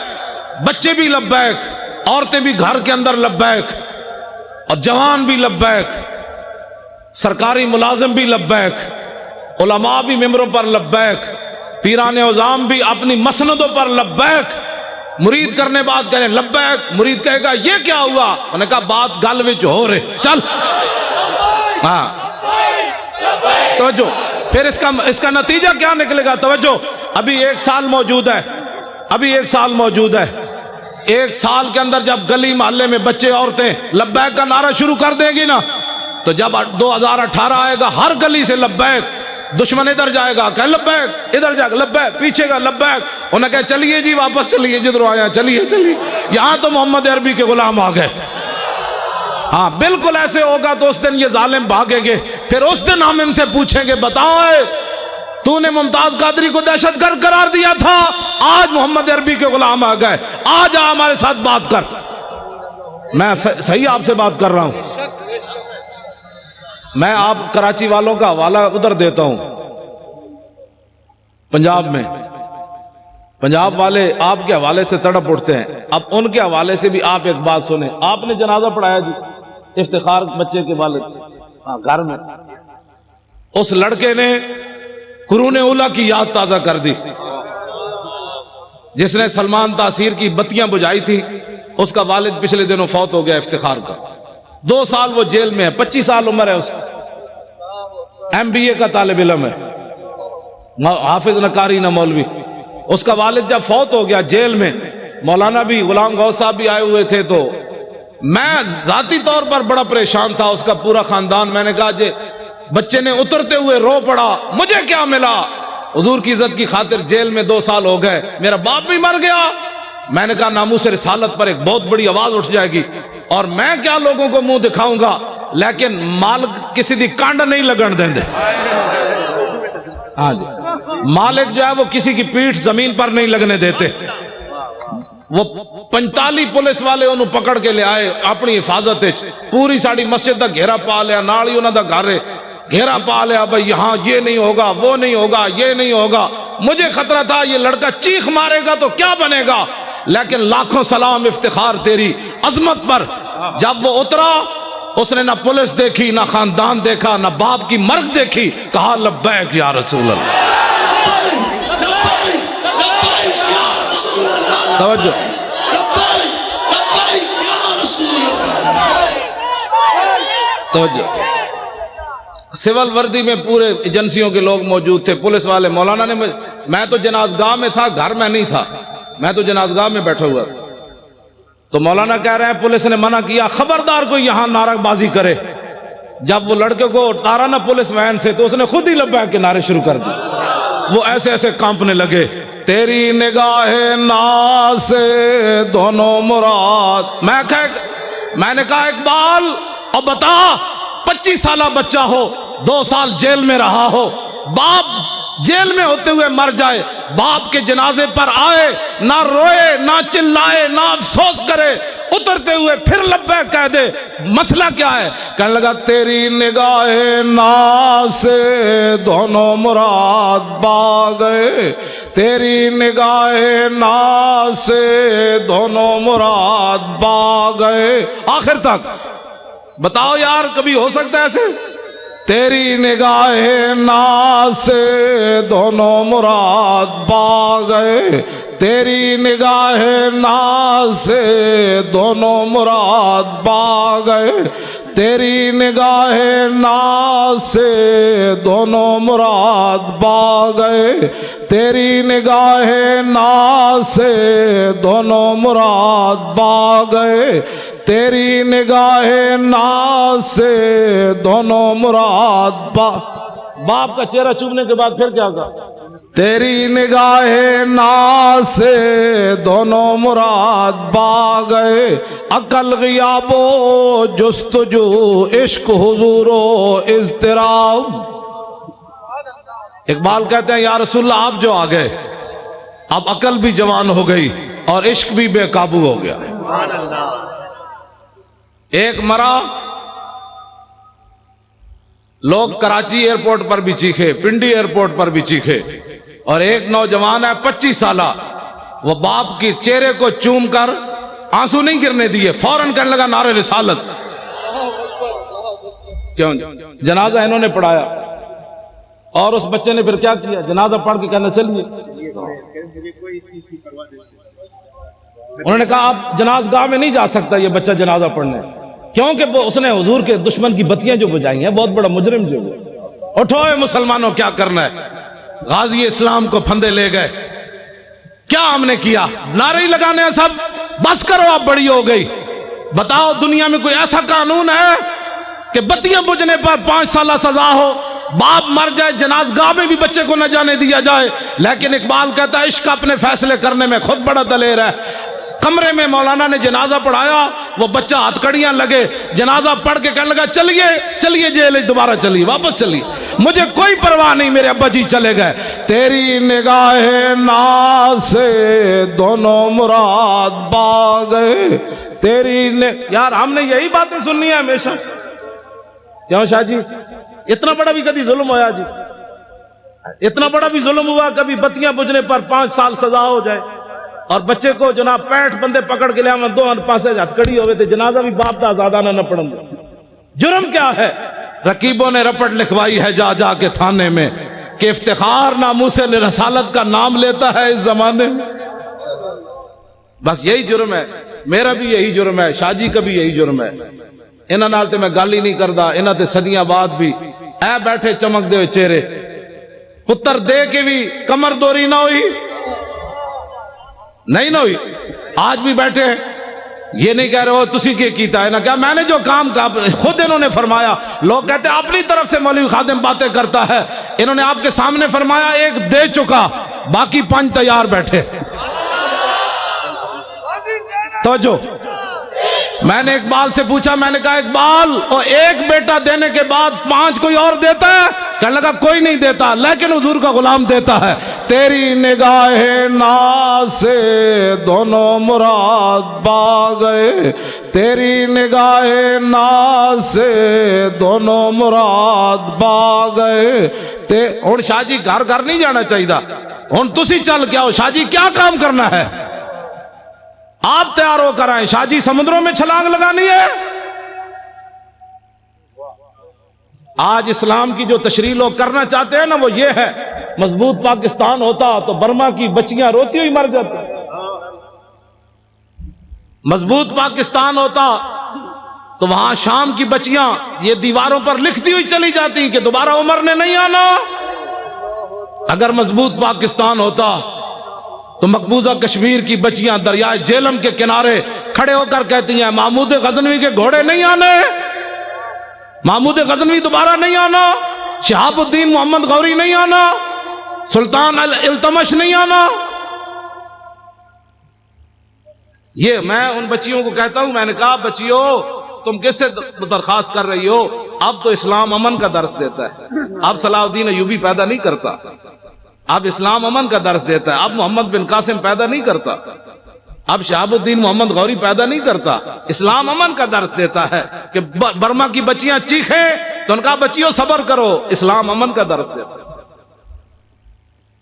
بچے بھی لبیک، عورتیں بھی گھر کے اندر لبیک، اور جوان بھی لبیک، سرکاری ملازم بھی لبیک، علماء بھی ممبروں پر لبیک، پیران عظام بھی اپنی مسندوں پر لبیک۔ مرید کرنے بعد کہنے لبیک، مرید کہے گا یہ کیا ہوا؟ انہوں نے کہا بات گل وچ ہو رہے، چل۔ ہاں توجہ، پھر اس کا نتیجہ کیا نکلے گا؟ توجہ، ابھی ایک سال موجود ہے، ایک سال کے اندر جب گلی محلے میں بچے عورتیں لبیک کا نعرہ شروع کر دیں گی نا، تو جب 2018 آئے گا ہر گلی سے لبیک، دشمن ادھر جائے گا کہ لبیک، ادھر جائے گا لبیک، پیچھے گا لبیک، انہیں کہا چلیے جی واپس چلیے جدھر آیا، چلیے یہاں تو محمد عربی کے غلام آ گئے۔ ہاں بالکل ایسے ہوگا تو اس دن یہ ظالم بھاگیں گے، پھر اس دن ہم ان سے پوچھیں گے بتاؤ تو نے ممتاز قادری کو دہشت گرد قرار دیا تھا، آج محمد عربی کے غلام آ گئے، آج آ ہمارے ساتھ بات کر۔ میں صحیح آپ سے بات کر رہا ہوں۔ میں آپ کراچی والوں کا حوالہ ادھر دیتا ہوں، پنجاب میں پنجاب والے آپ کے حوالے سے تڑپ اٹھتے ہیں، اب ان کے حوالے سے بھی آپ ایک بات سنیں۔ آپ نے جنازہ پڑھایا جی افتخار بچے کے والد گھر میں، اس لڑکے نے قرون اولیٰ کی یاد تازہ کر دی، جس نے سلمان تاثیر کی بتیاں بجھائی تھی، اس کا والد پچھلے دنوں فوت ہو گیا افتخار کا، 2 سال وہ جیل میں ہے، 25 سال عمر ہے اس کی، MBA کا طالب علم ہے، حافظ نہ قاری نہ مولوی۔ اس کا والد جب فوت ہو گیا جیل میں، مولانا بھی غلام غوث صاحب بھی آئے ہوئے تھے، تو میں ذاتی طور پر بڑا پریشان تھا، اس کا پورا خاندان۔ میں نے کہا جی بچے نے اترتے ہوئے رو پڑا، مجھے کیا ملا؟ حضور کی عزت کی خاطر جیل میں 2 سال ہو گئے، میرا باپ بھی مر گیا۔ میں نے کہا ناموس رسالت پر ایک بہت بڑی آواز اٹھ جائے گی، اور میں کیا لوگوں کو منہ دکھاؤں گا، لیکن مالک کسی دی کانڈ نہیں لگن دیں دے۔ ہاں جی، مالک جو ہے وہ کسی کی پیٹھ زمین پر نہیں لگنے دیتے۔ وہ 45 پولیس والے انہوں پکڑ کے لے آئے اپنی حفاظت، پوری ساڑی مسجد دا گھیرا پا لیا، نالی انہوں دا گھر گھیرا پا لیا، بھائی یہاں یہ نہیں ہوگا، وہ نہیں ہوگا، یہ نہیں ہوگا۔ مجھے خطرہ تھا یہ لڑکا چیخ مارے گا تو کیا بنے گا، لیکن لاکھوں سلام افتخار تیری عظمت پر۔ جب وہ اترا، اس نے نہ پولیس دیکھی، نہ خاندان دیکھا، نہ باپ کی مرگ دیکھی، کہا لبیک یا رسول اللہ۔ توجہ، توجہ۔ سول وردی میں پورے ایجنسیوں کے لوگ موجود تھے، پولیس والے۔ مولانا نے میں تو جنازگاہ میں تھا، گھر میں نہیں تھا، میں تو جنازگاہ میں بیٹھا ہوا تھا، تو مولانا کہہ رہے ہیں پولیس نے منع کیا خبردار کوئی یہاں نعرہ بازی کرے۔ جب وہ لڑکے کو اتارا نا پولیس وین سے، تو اس نے خود ہی لبیک کے نعرے شروع کر دی، وہ ایسے ایسے کانپنے لگے۔ تیری نگاہ ناز سے دونوں مراد۔ میں نے کہا اقبال اب بتا، 25 سالہ بچہ ہو، 2 سال جیل میں رہا ہو، باپ جیل میں ہوتے ہوئے مر جائے، باپ کے جنازے پر آئے، نہ روئے، نہ چلائے، نہ افسوس کرے، اترتے ہوئے پھر لبیک کہہ دے، مسئلہ کیا ہے؟ کہنے لگا تیری نگاہ ناز سے دونوں مراد پا گئے، تیری نگاہ ناز سے دونوں مراد پا گئے۔ آخر تک بتاؤ یار، کبھی ہو سکتا ہے ایسے؟ تیری نگاہ ناز سے دونوں مراد پا گئے، تیری نگاہ ناز سے دونوں مراد پا گئے، تیری نگاہ ناز سے دونوں مراد پا گئے، تیری نگاہ ناز سے دونوں مراد پا گئے، تیری نگاہ ناز سے دونوں مراد پا۔ باپ کا چہرہ چومنے کے بعد پھر کیا کہا؟ تیری نگاہ ناز سے دونوں مراد پا گئے، عقل غیاب و جستجو، عشق حضور و اضطراب۔ اقبال کہتے ہیں یا رسول اللہ آپ جو آ گئے، اب عقل بھی جوان ہو گئی اور عشق بھی بے قابو ہو گیا۔ ایک مرا، لوگ کراچی ایئرپورٹ پر بھی چیخے، پنڈی ایئرپورٹ پر بھی چیخے، اور ایک نوجوان ہے 25 سالہ، وہ باپ کی چہرے کو چوم کر آنسو نہیں گرنے دیے، فوراً کہنے لگا نعرہ رسالت۔ کیوں؟ جنازہ انہوں نے پڑھایا، اور اس بچے نے پھر کیا کیا؟ جنازہ پڑھ کے کہنا چلیے، انہوں نے کہا آپ جنازگاہ میں نہیں جا سکتا یہ بچہ جنازہ پڑھنے، کیونکہ اس نے حضور کے دشمن کی بتیاں جو بجائی ہیں، بہت بڑا مجرم جو ہے۔ اٹھو اے مسلمانوں، کیا کرنا ہے؟ غازی اسلام کو پھندے لے گئے، کیا ہم نے کیا؟ نعرے ہی لگانے ہیں سب، بس کرو اب بڑی ہو گئی۔ بتاؤ دنیا میں کوئی ایسا قانون ہے کہ بتیاں بجھنے پر 5 سالہ سزا ہو، باپ مر جائے جنازگاہ میں بھی بچے کو نہ جانے دیا جائے؟ لیکن اقبال کہتا ہے عشق اپنے فیصلے کرنے میں خود بڑا دلیر ہے۔ کمرے میں مولانا نے جنازہ پڑھایا، وہ بچہ ہتھ کڑیاں لگے، جنازہ پڑھ کے کہنے لگا چلیے چلیے جیل دوبارہ چلیے، واپس چلیے۔ مجھے کوئی پرواہ نہیں، میرے ابا جی چلے گئے۔ تیری نگاہ ناز سے دونوں مراد پا گئے، یار ہم نے یہی باتیں سننی ہے ہمیشہ۔ کیوں شاہ جی اتنا بڑا بھی کبھی ظلم ہوا جی؟ اتنا بڑا بھی ظلم ہوا کبھی بتیاں بجھنے پر 5 سال سزا ہو جائے اور بچے کو جناب 65 بندے پکڑ کے لیا دو پاسے ہتھکڑی ہوئے تھے، جنازہ بھی باپ دا آزادہ نہ پڑھن دے۔ جرم کیا ہے؟ رقیبوں نے رپٹ لکھوائی ہے جا جا کے تھانے میں کہ افتخار ناموس رسالت کا نام لیتا ہے اس زمانے میں۔ بس یہی جرم ہے، میرا بھی یہی جرم ہے، شاہ جی کا بھی یہی جرم ہے۔ انہاں نال تے میں گل ہی نہیں کردا، انہاں تے صدیاں بعد بھی اے بیٹھے چمک دے ہوئے چہرے، پتر دے کے بھی کمر دوری نہ ہوئی، نہیں نہ ہوئی، آج بھی بیٹھے یہ نہیں کہہ رہے ہو تسی کیا کیتا ہے نا کیا، میں نے جو کام کا خود انہوں نے فرمایا۔ لوگ کہتے ہیں اپنی طرف سے مولوی خادم باتیں کرتا ہے، انہوں نے آپ کے سامنے فرمایا ایک دے چکا، باقی 5 تیار بیٹھے۔ توجہ، میں نے اقبال سے پوچھا، میں نے کہا اقبال اور ایک بیٹا دینے کے بعد 5 کوئی اور دیتا ہے؟ کہنے لگا کوئی نہیں دیتا، لیکن حضور کا غلام دیتا ہے۔ تیری نگاہ ناز سے دونوں مراد پا گئے، تیری نگاہ ناز سے دونوں مراد پا گئے۔ ہن شاہ جی گھر گھر نہیں جانا چاہیے، ہن تسی چل کے آؤ، شاہ جی کیا کام کرنا ہے آپ تیار ہو کر آئیں، شاہ جی سمندروں میں چھلانگ لگانی ہے۔ آج اسلام کی جو تشریح لوگ کرنا چاہتے ہیں نا وہ یہ ہے، مضبوط پاکستان ہوتا تو برما کی بچیاں روتی ہوئی مر جاتی، مضبوط پاکستان ہوتا تو وہاں شام کی بچیاں یہ دیواروں پر لکھتی ہوئی چلی جاتی کہ دوبارہ عمر نے نہیں آنا۔ اگر مضبوط پاکستان ہوتا تو مقبوضہ کشمیر کی بچیاں دریائے جیلم کے کنارے کھڑے ہو کر کہتی ہیں محمود غزنوی کے گھوڑے نہیں آنے، محمود غزنوی دوبارہ نہیں آنا، شہاب الدین محمد غوری نہیں آنا، سلطان التمش نہیں آنا۔ یہ میں ان بچیوں کو کہتا ہوں، میں نے کہا بچیوں تم کس سے درخواست کر رہی ہو؟ اب تو اسلام امن کا درس دیتا ہے، اب صلاح الدین ایوبی پیدا نہیں کرتا، اب اسلام امن کا درس دیتا ہے، اب محمد بن قاسم پیدا نہیں کرتا، اب شہاب الدین محمد غوری پیدا نہیں کرتا، اسلام امن کا درس دیتا ہے کہ برما کی بچیاں چیخیں تو ان کا بچیوں صبر کرو، اسلام امن کا درس دیتا ہے۔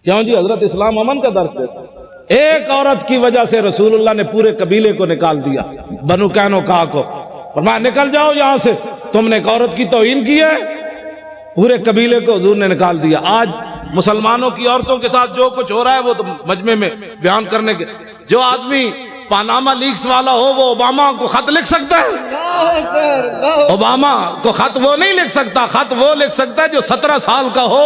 کیوں جی حضرت اسلام امن کا درس دیتا ہے۔ ایک عورت کی وجہ سے رسول اللہ نے پورے قبیلے کو نکال دیا، بنو قینقاع کو، فرمایا نکل جاؤ یہاں سے، تم نے ایک عورت کی توہین کی ہے، پورے قبیلے کو حضور نے نکال دیا۔ آج مسلمانوں کی عورتوں کے ساتھ جو کچھ ہو رہا ہے وہ تو مجمع میں بیان کرنے کے، جو آدمی پاناما لیکس والا ہو وہ اوباما کو خط لکھ سکتا ہے؟ اوباما کو خط وہ نہیں لکھ سکتا، خط وہ لکھ سکتا ہے جو 17 سال کا ہو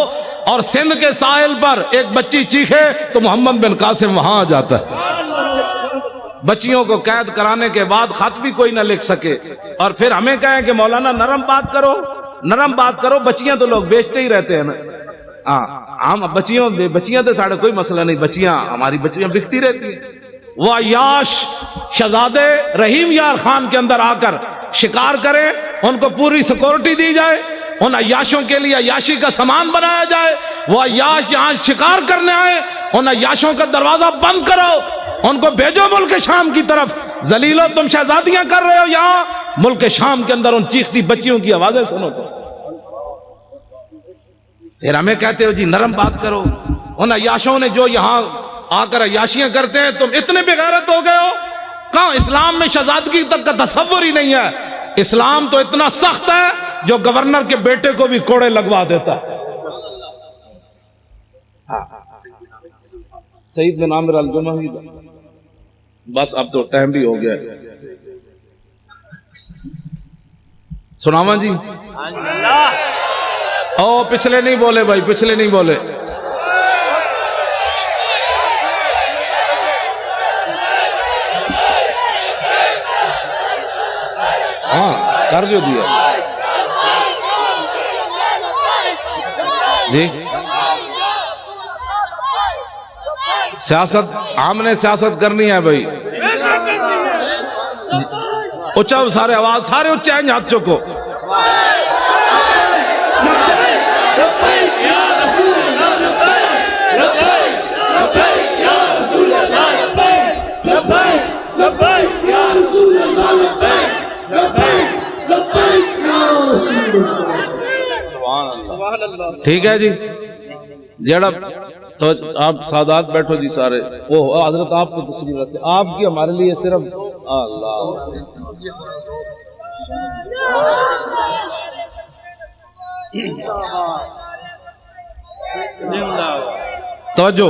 اور سندھ کے ساحل پر ایک بچی چیخے تو محمد بن قاسم وہاں آ جاتا ہے۔ بچیوں کو قید کرانے کے بعد خط بھی کوئی نہ لکھ سکے اور پھر ہمیں کہیں کہ مولانا نرم بات کرو، نرم بات کرو، بچیاں تو لوگ بیچتے ہی رہتے ہیں نا۔ ہم بچیاں تو ساڑھے کوئی مسئلہ نہیں، بچیاں ہماری بچیاں بکتی رہتی ہیں۔ وہ عیاش شہزادے رحیم یار خان کے اندر آ کر شکار کریں، ان کو پوری سیکورٹی دی جائے، ان عیاشوں کے لیے عیاشی کا سامان بنایا جائے، وہ عیاش یہاں شکار کرنے آئے، ان عیاشوں کا دروازہ بند کرو، ان کو بھیجو ملک شام کی طرف، ذلیلو تم شہزادیاں کر رہے ہو یہاں ملک شام کے اندر، ان چیختی بچیوں کی آوازیں سنو تو پھر ہمیں کہتے ہو جی نرم بات کرو۔ ان عیاشوں نے جو یہاں آ کر عیاشیاں کرتے ہیں تم اتنے بغیرت ہو گئے ہو، کہاں اسلام میں شہزادگی تک کا تصور ہی نہیں ہے۔ اسلام تو اتنا سخت ہے جو گورنر کے بیٹے کو بھی کوڑے لگوا دیتا ہے۔ سعید بن عامر الجمحی، بس اب تو ٹائم بھی ہو گیا ہے، سناواں جی؟ او پچھلے نہیں بولے بھائی، پچھلے نہیں بولے۔ ہاں کر جو دیا جی۔ سیاست ہم نے سیاست کرنی ہے بھائی، اچھا سارے آواز، سارے اچھے ہیں، ہاتھ چکو۔ لبیک یا رسول اللہ لبیک لبیک لبیک یا رسول اللہ لبیک لبیک لبیک یا رسول اللہ لبیک لبیک لبیک یا رسول اللہ. ٹھیک ہے جی. جڑا تو آپ سادات بیٹھو جی سارے. وہ حضرت آپ کو تشریف رکھتے, آپ کی ہمارے لیے صرف اللہ. توجہ,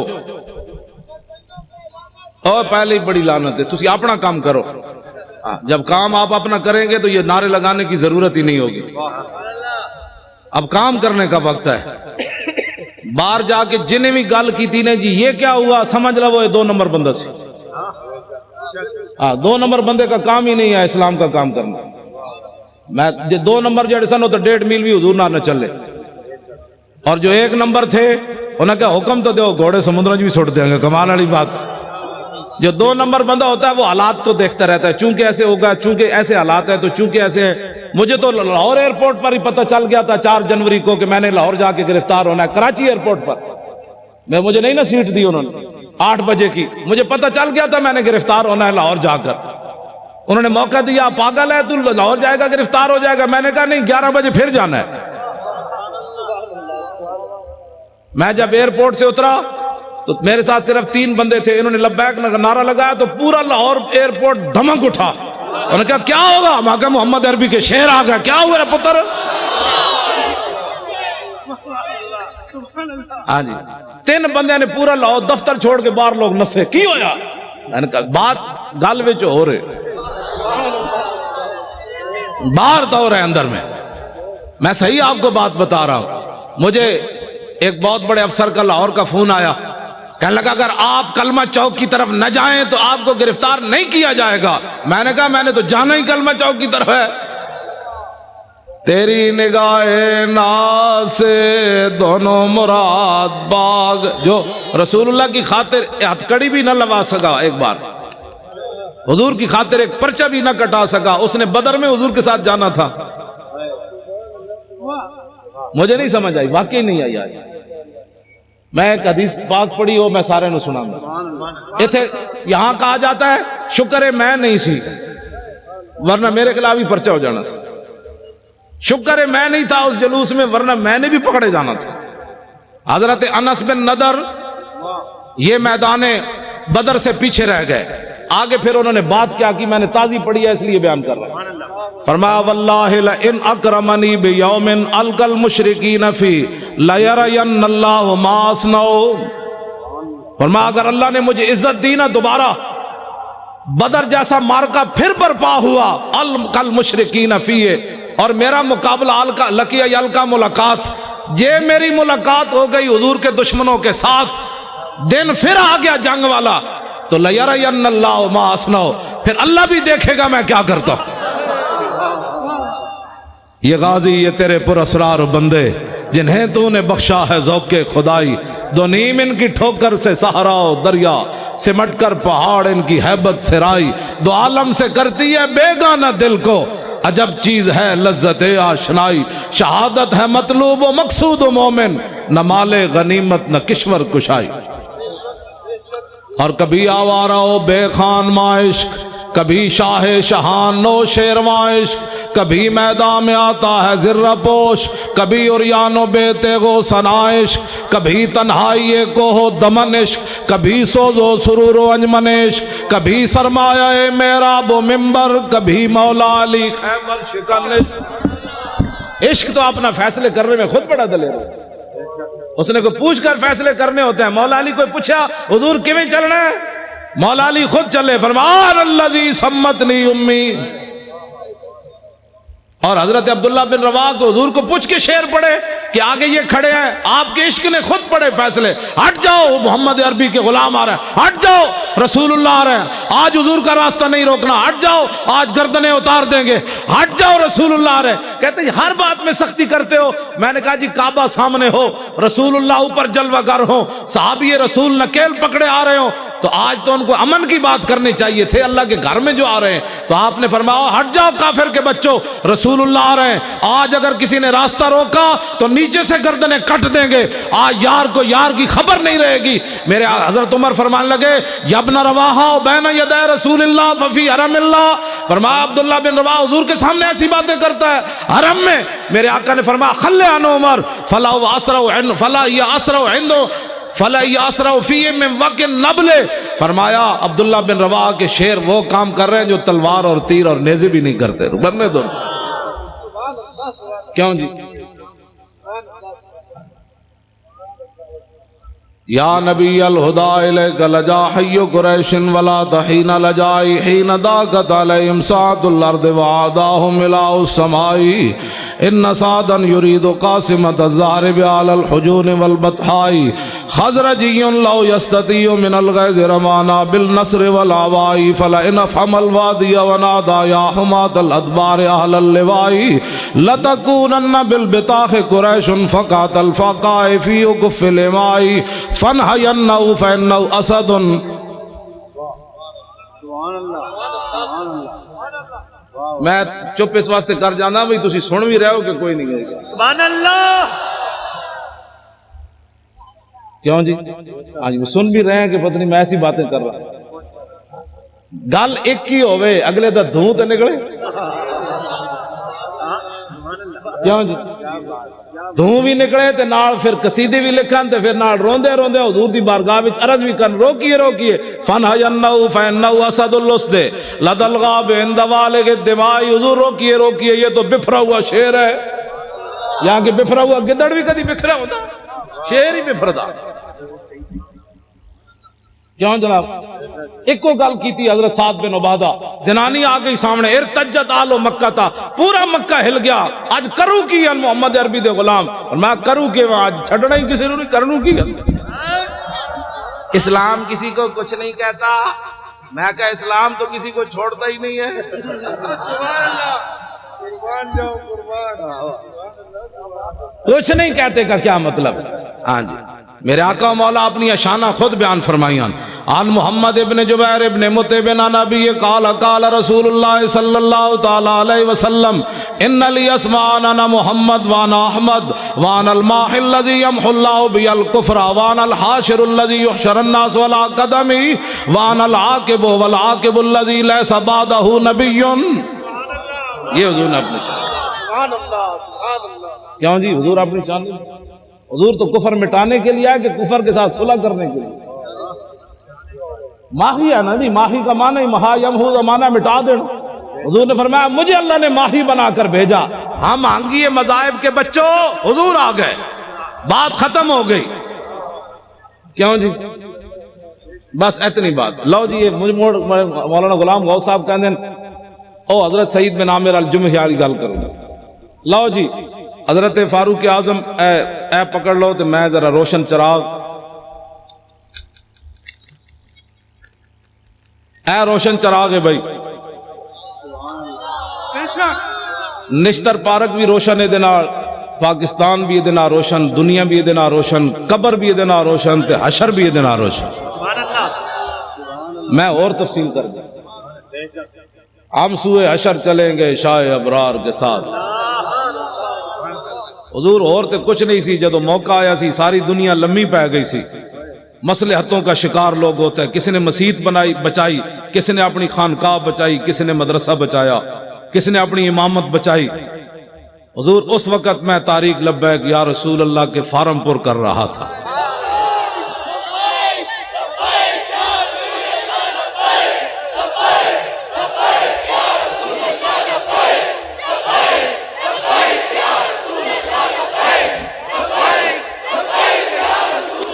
اور پہلے ہی بڑی لعنت ہے. تسی اپنا کام کرو. جب کام آپ اپنا کریں گے تو یہ نعرے لگانے کی ضرورت ہی نہیں ہوگی. اب کام کرنے کا وقت ہے. باہر جا کے جنہیں بھی گل کی تھی نے جی یہ کیا ہوا, سمجھ لو وہ 2 نمبر بندہ سے. 2 نمبر بندے کا کام ہی نہیں ہے اسلام کا کام کرنا. میں 2 نمبر جڑے سن تو 1.5 میل بھی حضور نہ چلے, اور جو 1 نمبر تھے انہوں نے کہا حکم تو دو گھوڑے سمندر بھی چھوڑ دیں گے. کمال والی بات. جو 2 نمبر بندہ ہوتا ہے وہ حالات کو دیکھتا رہتا ہے, چونکہ ایسے ہوگا, چونکہ ایسے حالات ہیں, تو چونکہ ایسے ہے. مجھے تو لاہور ایئرپورٹ پر ہی پتہ چل گیا تھا 4 جنوری کو کہ میں نے لاہور جا کے گرفتار ہونا ہے. کراچی ایئرپورٹ پر مجھے نہیں نا سیٹ دی انہوں نے 8 بجے کی, مجھے پتہ چل گیا تھا میں نے گرفتار ہونا ہے لاہور جا کر. انہوں نے موقع دیا, پاگل ہے تو لاہور جائے گا گرفتار ہو جائے گا. میں نے کہا نہیں, 11 بجے پھر جانا ہے. میں جب ایئرپورٹ سے اترا تو میرے ساتھ صرف 3 بندے تھے. انہوں نے لبیک نعرہ لگایا تو پورا لاہور ایئرپورٹ دھمک اٹھا. انہوں نے کہا کیا ہوگا؟ میں کہا محمد عربی کے شعر آ گیا. کیا ہوا پتر؟ ہاں جی, 3 بندے نے پورا لاہور دفتر چھوڑ کے باہر لوگ نسے. کی ہویا؟ میں نے کہا بات گل وچ ہو رہے, باہر تو ہو رہے اندر میں. میں صحیح آپ کو بات بتا رہا ہوں. مجھے ایک بہت بڑے افسر کا لاہور کا فون آیا, کہنے لگا اگر آپ کلمہ چوک کی طرف نہ جائیں تو آپ کو گرفتار نہیں کیا جائے گا. میں نے کہا میں نے تو جانا ہی کلمہ چوک کی طرف ہے. تیری نگاہ ناز سے دونوں مراد باغ. جو رسول اللہ کی خاطر ہتھکڑی بھی نہ لگا سکا, ایک بار حضور کی خاطر ایک پرچہ بھی نہ کٹا سکا, اس نے بدر میں حضور کے ساتھ جانا تھا. مجھے نہیں سمجھ آئی, واقعی نہیں آئی. آج میں ایک حدیث پاک پڑھی ہو, میں سارے نو سناؤں گا. یہاں کہا جاتا ہے شکر ہے میں نہیں سی, ورنہ میرے خلاف ہی پرچہ ہو جانا سی. شکر ہے میں نہیں تھا اس جلوس میں, ورنہ میں نے بھی پکڑے جانا تھا. حضرت انس بن نضر یہ میدان بدر سے پیچھے رہ گئے. آگے پھر انہوں نے بات کیا کی, میں نے تازی پڑھی ہے اس لیے بیان کر رہا ہوں. فرمایا واللہ لئن اکرمنی بیوم القى المشرکین فی لیرین اللہ ما اصنع. فرمایا اگر اللہ نے مجھے عزت دی نا, دوبارہ بدر جیسا مارکا پھر برپا ہوا القى المشرکین فی, اور میرا مقابلہ لقی القى ملاقات, یہ میری ملاقات ہو گئی حضور کے دشمنوں کے ساتھ, دن پھر آ گیا جنگ والا, تو لیرین اللہ ما اصنع, پھر اللہ بھی دیکھے گا میں کیا کرتا ہوں. یہ غازی یہ تیرے پر اسرار بندے جنہیں تو نے بخشا ہے ذوق خدائی, 2 نیم ان کی ٹھوکر سے صحرا و دریا, سمٹ کر پہاڑ ان کی ہیبت سے رائی, 2 عالم سے کرتی ہے بیگانہ دل کو, عجب چیز ہے لذت آشنائی. شہادت ہے مطلوب و مقصود و مومن, نہ مال غنیمت نہ کشور کشائی. اور کبھی آوارہ و بے خان معاشق, کبھی شاہ شہان نو شیرواں عشق, کبھی میدان میں آتا ہے ذرہ پوش, کبھی عریان و بے تیغ و ثنا عشق, کبھی تنہائی کو ہو دمن عشق, کبھی سوز و سرور و انجمن عشق, کبھی سرمایہ محراب و منبر, کبھی مولا علی خیبر شکن عشق. عشق تو اپنا فیصلے کرنے میں خود بڑا دلیر ہے, اس نے کوئی پوچھ کر فیصلے کرنے ہوتے ہیں. مولا علی کوئی پوچھا حضور کیویں چلنا ہے, مولا علی خود چلے, فرمان الذی سمتنی امی. اور حضرت عبداللہ بن رواح کو حضور کو پوچھ کے شعر پڑھے کہ آگے یہ کھڑے ہیں, آپ کے عشق نے خود پڑھے فیصلے, ہٹ جاؤ محمد عربی کے غلام آ رہے ہیں, ہٹ جاؤ رسول اللہ آ رہے ہیں, آج حضور کا راستہ نہیں روکنا, ہٹ جاؤ آج گردنیں اتار دیں گے, ہٹ جاؤ رسول اللہ آ رہے ہیں. کہتے ہیں ہر بات میں سختی کرتے ہو. میں نے کہا جی کعبہ سامنے ہو, رسول اللہ اوپر جلوہ گر ہو, صحابی رسول نکیل پکڑے آ رہے ہو, تو آج تو ان کو امن کی بات کرنی چاہیے تھے، اللہ کے گھر میں جو آ رہے ہیں تو آپ نے فرمایا ہٹ جاؤ کافر کے بچوں، رسول اللہ آ رہے ہیں۔ آج اگر کسی نے راستہ روکا تو نیچے سے گردنیں کٹ دیں گے، آج یار کو یار کی خبر نہیں رہے گی۔ میرے حضرت عمر فرمان لگے یا ابن رواحہ بین یدی رسول اللہ ففی حرم اللہ، فرمایا عبداللہ بن رواحہ حضور کے سامنے ایسی باتیں کرتا ہے حرم میں۔ میرے آقا نے فرمایا خلی عن عمر فلا یاسرع فیہ من وقت النبل، فرمایا عبداللہ بن رواحہ کے شیر وہ کام کر رہے ہیں جو تلوار اور تیر اور نیزے بھی نہیں کرتے، بننے دو۔ کیوں جی؟ یا نبی الہدا الیک لجا حی قریش ولا تحین لجائی حین داکت علیہم ساعت الارض وعاداہم الہ السمائی ان سعدا یرید قاسمت الزہرب علی الحجون والبطحائی خزرجی لو یستطیع من الغیظ رمانا بالنصر والعوائی فلئن افہم الوادی ونادا یا حمات الادبار اہل اللوائی لتکونن بالبطاخ قریش فقات الفقائی فی اکف الامائی فنہینہو فینہو اسد۔ میں چپ اس واسطے کر جانا بھی تسی سن بھی رہے ہو کہ کوئی نہیں گئے گا۔ سبحان اللہ۔ کیوں جی؟ آج وہ سن بھی رہے ہیں کہ پتہ نہیں میں ایسی باتیں کر رہا ہوں۔ گل ایک ہی ہوئے اگلے دا دھوں تے نکلے، کیوں جی؟ دھوں بھی نکلے تے نال پھر قصیدے بھی لکھن تے پھر نال روندے روندے حضور دی بارگاہ وچ عرض بھی کرن روکیے روکیے فنہینہو فینہو اسد الاسد لدى الغاب عند والغ الدماء، حضور روکیے روکیے یہ تو بفرا ہوا شیر ہے، یہاں کہ بفرا ہوا گدڑ بھی کدی بکھرا ہوتا، شیر ہی بفردا۔ کیوں جناب؟ ایک کو گل کی تھی حضرت سعد بن عبادہ، جنانی آ گئی سامنے، ارتجت آل مکہ تھا، پورا مکہ ہل گیا، آج کروں کی ہے محمد عربی دے غلام، اور میں کروں کی آج چھڑنا ہی کسی نے نہیں کرنوں کی ہے۔ اسلام کسی کو کچھ نہیں کہتا، میں کہا اسلام تو کسی کو چھوڑتا ہی نہیں ہے۔ کچھ نہیں کہتے کا کیا مطلب؟ ہاں جی، میرے آقا مولا اپنی اشانہ خود بیان فرمائیاں۔ عن محمد ابن جبیر ابن مطعب عن ابی قال قال رسول اللہ صلی اللہ تعالی علیہ وسلم ان لی اسماء انا محمد وانا احمد وانا الماح الذی یمحو اللہ بی الکفر وانا الحاشر الذی یحشر الناس ولا قدمی وانا العاقب والعاقب الذی لیس بعدہ نبی۔ یہ حضور نے اپنی شان۔ سبحان اللہ سبحان اللہ۔ کیوں جی؟ حضور اپنی شان نہیں، حضور تو کفر مٹانے کے لیے ہے کہ کفر کے ساتھ صلح کرنے کے لیے؟ ماہی ہے نا جی، ماہی کا معنی ہی مہا یمحو کا معنی مٹا دینا۔ حضور نے فرمایا مجھے اللہ نے ماہی بنا کر بھیجا، ہم مانگیے مذاہب کے بچوں، حضور آ گئے، بات ختم ہو گئی۔ کیوں جی؟ بس اتنی بات۔ لو جی یہ مولانا غلام غوث صاحب کہتے ہیں او حضرت سعید بن عامر الجمحی والی گل کروں گا۔ لو جی حضرت فاروق اعظم اے پکڑ لو تو میں ذرا روشن چراغ، اے روشن چراغ ہے بھائی، نشتر پارک بھی روشن ہے دینا، پاکستان بھی دینا روشن، دنیا بھی دینا روشن، قبر بھی دینا روشن، تے حشر بھی دینا روشن۔ سبحان اللہ۔ میں اور تفصیل کر دوں، ہم سوئے حشر چلیں گے شاہ ابرار کے ساتھ۔ حضور اور تے کچھ نہیں سی، جدو موقع آیا سی ساری دنیا لمبی پہ گئی سی، مصلحتوں کا شکار لوگ ہوتا ہے، کسی نے مسجد بنائی بچائی، کسی نے اپنی خانقاہ بچائی، کسی نے مدرسہ بچایا، کسی نے اپنی امامت بچائی۔ حضور اس وقت میں طارق لبیک یا رسول اللہ کے فارم پر کر رہا تھا۔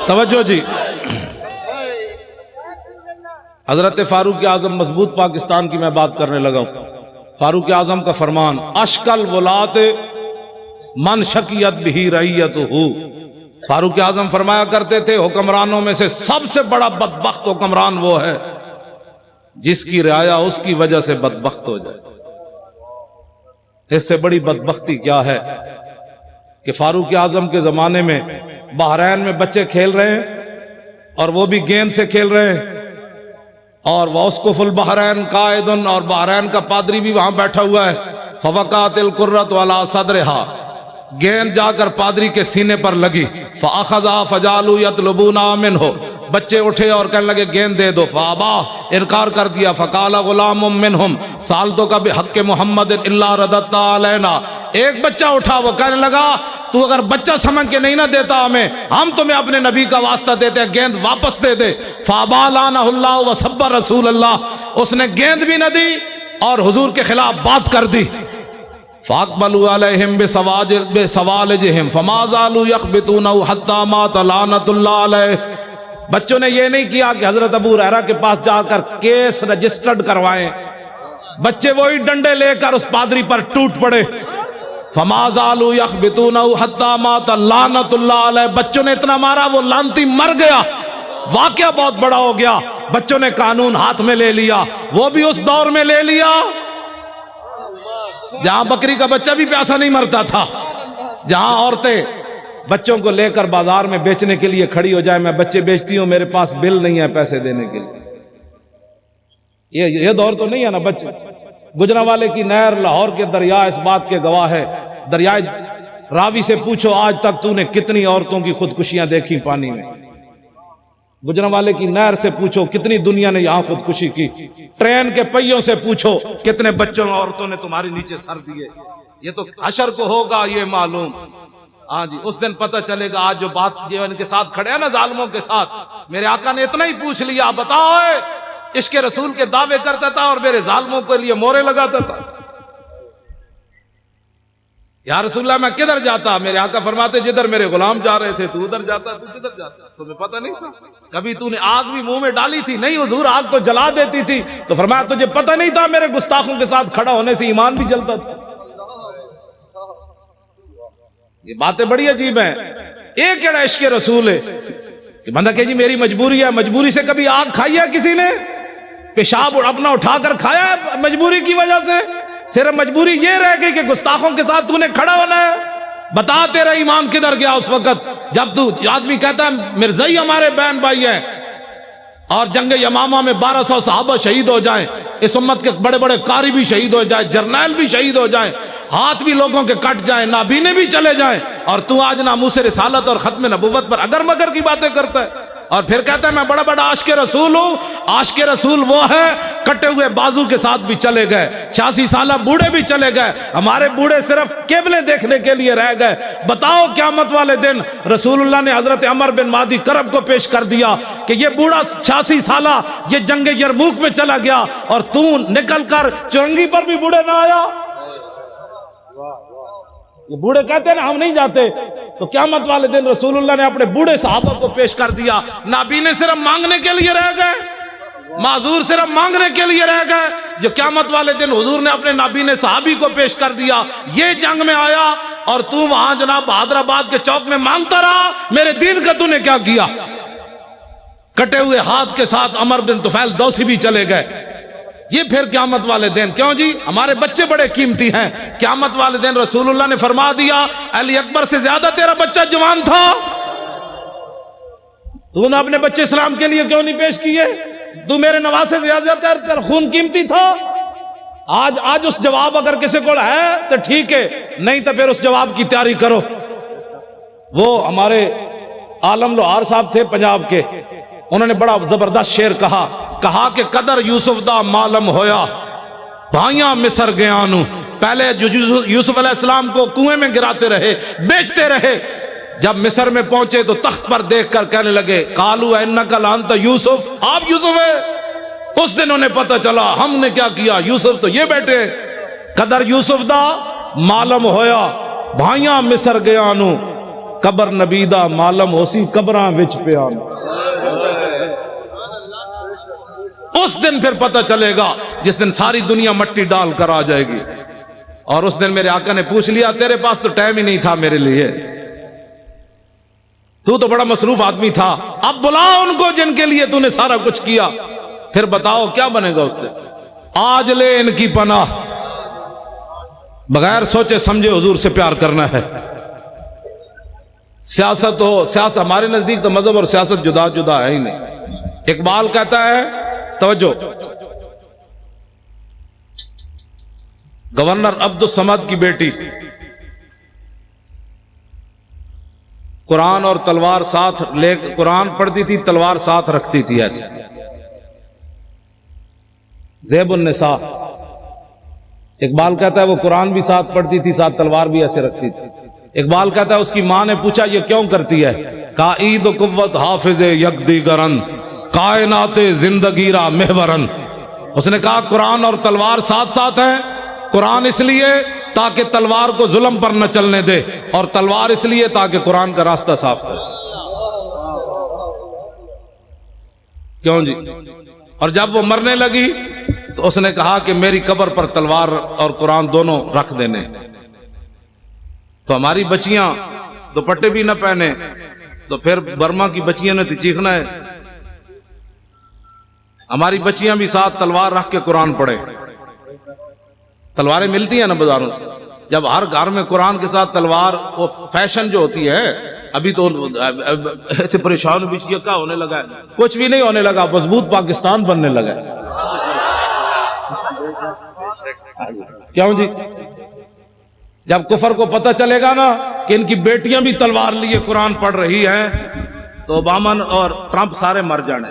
توجہ جی، حضرت فاروق اعظم مضبوط پاکستان کی میں بات کرنے لگا ہوں۔ فاروق اعظم کا فرمان اشکل ولات من شکیت بھی رعیتہ، فاروق اعظم فرمایا کرتے تھے حکمرانوں میں سے سب سے بڑا بدبخت حکمران وہ ہے جس کی رعایا اس کی وجہ سے بدبخت ہو جائے۔ اس سے بڑی بدبختی کیا ہے کہ فاروق اعظم کے زمانے میں بحرین میں بچے کھیل رہے ہیں اور وہ بھی گیند سے کھیل رہے ہیں، اور واسقف البحرین قائدن، اور بحرین کا پادری بھی وہاں بیٹھا ہوا ہے. فوقعت القرۃ علی صدرہا، گیند جا کر پادری کے سینے پر لگی. فاخذا فجعلوا یطلبون منہ، بچے اٹھے اور کہنے لگے گیند دے دو. فابا، انکار کر دیا. فقال غلام منہم سالتک بحق محمد الا رددت علینا، ایک بچہ اٹھا، وہ کہنے لگا تو اگر بچہ سمجھ کے نہیں نہ دیتا ہمیں، ہم تمہیں اپنے نبی کا واسطہ دیتے ہیں، گیند واپس دے دے. فابا لعنہ اللہ وسب رسول اللہ، اس نے گیند بھی نہ دی اور حضور کے خلاف بات کر دی. فاقبلوا علیہم بسوالجہم فما زالوا یخبطونہ حتی مات لعنۃ اللہ علیہ. بچوں نے یہ نہیں کیا کہ حضرت ابو ہریرہ کے پاس جا کر کیس رجسٹرڈ کروائیں، بچے وہی ڈنڈے لے کر اس پادری پر ٹوٹ پڑے. فما زالوا یخبطونہ حتی مات لعنۃ اللہ علیہ، بچوں نے اتنا مارا وہ لعنتی مر گیا. واقعہ بہت بڑا ہو گیا. بچوں نے قانون ہاتھ میں لے لیا، وہ بھی اس دور میں لے لیا جہاں بکری کا بچہ بھی پیاسا نہیں مرتا تھا، جہاں عورتیں بچوں کو لے کر بازار میں بیچنے کے لیے کھڑی ہو جائے، میں بچے بیچتی ہوں، میرے پاس بل نہیں ہے پیسے دینے کے لیے. یہ دور تو نہیں ہے نا. بچے گجرانوالے کی نہر، لاہور کے دریا اس بات کے گواہ ہے. دریائے راوی سے پوچھو آج تک تو نے کتنی عورتوں کی خودکشیاں دیکھی پانی میں. گجرانوالے کی نہر سے پوچھو کتنی دنیا نے یہاں خودکشی کی. ٹرین کے پہیوں سے پوچھو کتنے بچوں اور عورتوں نے تمہارے نیچے سر دیے. یہ تو حشر کو ہوگا یہ معلوم. ہاں جی، اس دن پتہ چلے گا. آج جو بات جو ان کے ساتھ کھڑے ہیں نا ظالموں کے ساتھ، میرے آقا نے اتنا ہی پوچھ لیا، بتاؤ عشق رسول کے دعوے کرتا تھا اور میرے ظالموں کے لیے مورے لگاتا تھا. یا رسول اللہ میں کدھر جاتا؟ میرے آقا فرماتے جدھر میرے غلام جا رہے تھے تو ادھر جاتا. تو کدھر جاتا؟ تمہیں پتہ نہیں تھا؟ کبھی تو نے آگ بھی منہ میں ڈالی تھی؟ نہیں حضور، آگ تو جلا دیتی تھی. تو فرمایا تجھے پتہ نہیں تھا میرے گستاخوں کے ساتھ کھڑا ہونے سے ایمان بھی جلتا تھا. یہ باتیں بڑی عجیب ہیں. ایک کیڑا عشق رسول ہے کہ بندہ کہ جی میری مجبوری ہے. مجبوری سے کبھی آگ کھائی ہے کسی نے؟ پیشاب اپنا اٹھا کر کھایا ہے مجبوری کی وجہ سے؟ صرف مجبوری یہ رہ گئی کہ گستاخوں کے ساتھ تو نے کھڑا ہونا ہے. بتا تیرا ایمان کدھر گیا اس وقت جب تو آدمی کہتا ہے مرزائی ہمارے بہن بھائی ہیں اور جنگ یمامہ میں 1200 صحابہ شہید ہو جائیں، اس امت کے بڑے بڑے قاری بھی شہید ہو جائیں، جرنیل بھی شہید ہو جائیں، ہاتھ بھی لوگوں کے کٹ جائیں، نابینے بھی چلے جائیں، اور تو آج ناموس رسالت اور ختم نبوت پر اگر مگر کی باتیں کرتا ہے اور پھر کہتا ہے میں بڑا بڑا عاشق رسول ہوں. عاشق رسول وہ ہے کٹے ہوئے بازو کے ساتھ بھی چلے گئے، 86 سالہ بوڑھے بھی چلے گئے. ہمارے بوڑھے صرف قبلے دیکھنے کے لیے رہ گئے. بتاؤ قیامت والے دن رسول اللہ نے حضرت عمر بن مادی کرب کو پیش کر دیا کہ یہ بوڑھا 86 سالہ یہ جنگ یرموک میں چلا گیا اور تو نکل کر چرنگی پر بھی بوڑھے نہ آیا. یہ بوڑھے کہتے ہیں نا ہم نہیں جاتے. تو قیامت والے دن رسول اللہ نے اپنے بوڑھے صحابہ کو پیش کر دیا. نابینے صرف مانگنے کے لیے رہ گئے، معذور صرف مانگنے کے لیے رہ گئے. جو قیامت والے دن حضور نے اپنے نابینے صحابی کو پیش کر دیا، یہ جنگ میں آیا اور تو وہاں جناب حیدرآباد کے چوک میں مانگتا رہا میرے دین کا تو نے کیا کیا. کٹے ہوئے ہاتھ کے ساتھ عمر بن طفیل دوسی بھی چلے گئے. یہ پھر قیامت والے دن کیوں جی؟ ہمارے بچے بڑے قیمتی ہیں. قیامت والے دن رسول اللہ نے فرما دیا علی اکبر سے زیادہ تیرا بچہ جوان تھا، تو نے اپنے بچے اسلام کے لیے کیوں نہیں پیش کیے؟ تو میرے نواسے سے زیادہ تیرا خون قیمتی تھا. آج اس جواب اگر کسی کو ہے تو ٹھیک ہے، نہیں تو پھر اس جواب کی تیاری کرو. وہ ہمارے عالم لوہار صاحب تھے پنجاب کے، انہوں نے بڑا زبردست شعر کہا کہ قدر یوسف دا معلوم ہویا بھائیاں مصر گیا نو. پہلے یوسف علیہ السلام کو کنویں میں گراتے رہے، بیچتے رہے، جب مصر میں پہنچے تو تخت پر دیکھ کر کہنے لگے قالوا انک لانت یوسف، آپ یوسف ہے. اس دن انہیں پتہ چلا ہم نے کیا کیا، یوسف تو یہ بیٹے. قدر یوسف دا معلوم ہویا بھائیاں مصر گیا نو، قبر نبی دا معلوم ہوسی قبراں وچ پیا. اس دن پھر پتہ چلے گا جس دن ساری دنیا مٹی ڈال کر آ جائے گی. اور اس دن میرے آقا نے پوچھ لیا تیرے پاس تو ٹائم ہی نہیں تھا میرے لیے، تو بڑا مصروف آدمی تھا، اب بلا ان کو جن کے لیے تو نے سارا کچھ کیا. پھر بتاؤ کیا بنے گا اس دن؟ آج لے ان کی پناہ، بغیر سوچے سمجھے حضور سے پیار کرنا ہے. سیاست ہو، سیاست ہمارے نزدیک تو مذہب اور سیاست جدا جدا ہے ہی نہیں. اقبال کہتا ہے توجہ، گورنر عبد الصمد کی بیٹی قرآن اور تلوار ساتھ لے، قرآن پڑھتی تھی، تلوار ساتھ رکھتی تھی ایسے. زیب النساء. اقبال کہتا ہے وہ قرآن بھی ساتھ پڑھتی تھی، ساتھ تلوار بھی ایسے رکھتی تھی. اقبال کہتا ہے اس کی ماں نے پوچھا یہ کیوں کرتی ہے؟ کہا عید و قوت حافظ یک دیگرن، کائنات زندگی را محورن. اس نے کہا قرآن اور تلوار ساتھ ساتھ ہیں. قرآن اس لیے تاکہ تلوار کو ظلم پر نہ چلنے دے، اور تلوار اس لیے تاکہ قرآن کا راستہ صاف کرے. کیوں جی؟ اور جب وہ مرنے لگی تو اس نے کہا کہ میری قبر پر تلوار اور قرآن دونوں رکھ دینے. تو ہماری بچیاں دوپٹے بھی نہ پہنے تو پھر برما کی بچیاں نے تو چیخنا ہے. ہماری بچیاں بھی ساتھ تلوار رکھ کے قرآن پڑھے. تلواریں ملتی ہیں نا بازاروں سے. جب ہر گھر میں قرآن کے ساتھ تلوار، وہ فیشن جو ہوتی ہے، ابھی تو پریشان بھی کیا ہونے لگا ہے. کچھ بھی نہیں ہونے لگا، مضبوط پاکستان بننے لگا ہے. کیوں جی؟ جب کفر کو پتہ چلے گا نا کہ ان کی بیٹیاں بھی تلوار لیے قرآن پڑھ رہی ہیں تو اوباما اور ٹرمپ سارے مر جانے.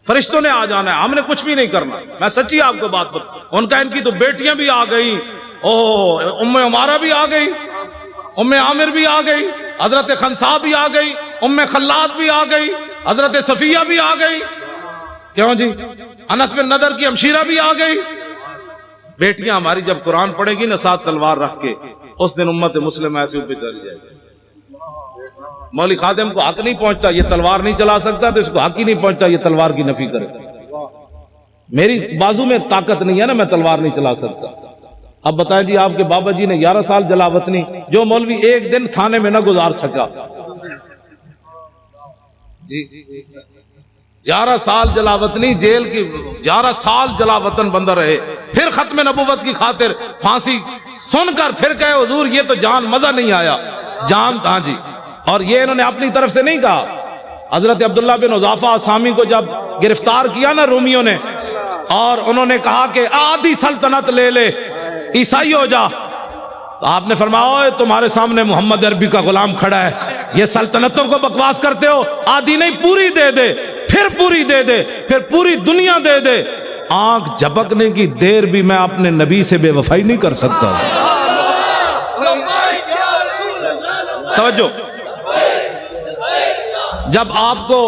فرشتوں نے آ جانا ہے، ہم نے کچھ بھی نہیں کرنا. میں سچی آپ کو بات بتا، ان کا ان کی تو بیٹیاں بھی آ گئی، ام عمارہ بھی آ گئی، ام عامر بھی آ گئی، حضرت خنسا بھی آ گئی، ام خلاد بھی آ گئی، حضرت صفیہ بھی آ گئی. کیوں جی؟ انس بن نضر کی ہمشیرہ بھی آ گئی. بیٹیاں ہماری جب قرآن پڑھے گی نا ساتھ تلوار رکھ کے، اس دن امت مسلم ایسے اوپر چلی جائے گی. مولوی خادم کو حق نہیں پہنچتا یہ تلوار نہیں چلا سکتا، تو اس کو حق ہی نہیں پہنچتا یہ تلوار کی نفی کرے. میری بازو میں طاقت نہیں ہے نا، میں تلوار نہیں چلا سکتا. اب بتائیں جی، آپ کے بابا جی نے 11 سال جلا وطنی، جو مولوی ایک دن تھانے میں نہ گزار سکا، 11 سال جلا وطنی، جیل کی 11 سال جلا وطن بندہ رہے، پھر ختم نبوت کی خاطر پھانسی سن کر پھر کہے حضور یہ تو جان مزہ نہیں آیا جان. ہاں جی. اور یہ انہوں نے اپنی طرف سے نہیں کہا. حضرت عبداللہ بن حذافہ اسامی کو جب گرفتار کیا نا رومیوں نے، اور انہوں نے کہا کہ آدھی سلطنت لے لے، عیسائی ہو جا، تو آپ نے فرمایا اوے تمہارے سامنے محمد عربی کا غلام کھڑا ہے، یہ سلطنتوں کو بکواس کرتے ہو، آدھی نہیں پوری دے دے، پھر پوری دے دے، پھر پوری دنیا دے دے. آنکھ جھپکنے کی دیر بھی میں اپنے نبی سے بے وفائی نہیں کر سکتا. توجہ. جب آپ کو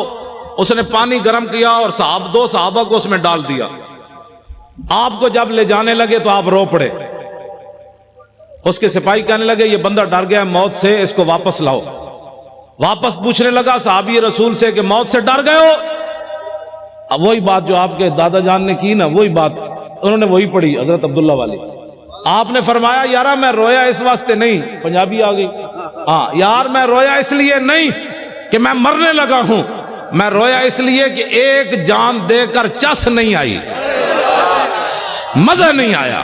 اس نے پانی گرم کیا اور دو صحابہ کو اس میں ڈال دیا، آپ کو جب لے جانے لگے تو آپ رو پڑے. اس کے سپاہی کہنے لگے یہ بندہ ڈر گیا موت سے، اس کو واپس لاؤ. واپس پوچھنے لگا صحابی رسول سے کہ موت سے ڈر گئے ہو؟ اب وہی بات جو آپ کے دادا جان نے کی نا، وہی بات انہوں نے وہی پڑھی حضرت عبداللہ والی. آپ نے فرمایا یارا میں رویا اس واسطے نہیں، پنجابی آ گئی، ہاں یار میں رویا اس لیے نہیں کہ میں مرنے لگا ہوں، میں رویا اس لیے کہ ایک جان دے کر چس نہیں آئی، مزہ نہیں آیا.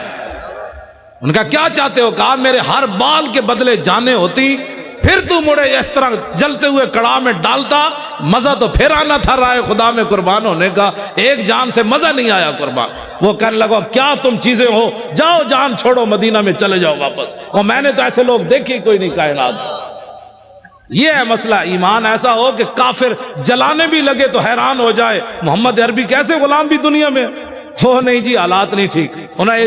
ان کا کیا چاہتے ہو؟ کہا میرے ہر بال کے بدلے جانیں ہوتی، پھر تو مڑے اس طرح جلتے ہوئے کڑاہ میں ڈالتا، مزہ تو پھر آنا تھا رائے خدا میں قربان ہونے کا، ایک جان سے مزہ نہیں آیا قربان. وہ کہنے لگا کیا تم چیزیں ہو، جاؤ جان چھوڑو مدینہ میں چلے جاؤ واپس. اور میں نے تو ایسے لوگ دیکھے کوئی نہیں کائنات. یہ ہے مسئلہ. ایمان ایسا ہو کہ کافر جلانے بھی لگے تو حیران ہو جائے محمد عربی کیسے غلام بھی دنیا میں ہو. نہیں جی حالات نہیں ٹھیک. انہیں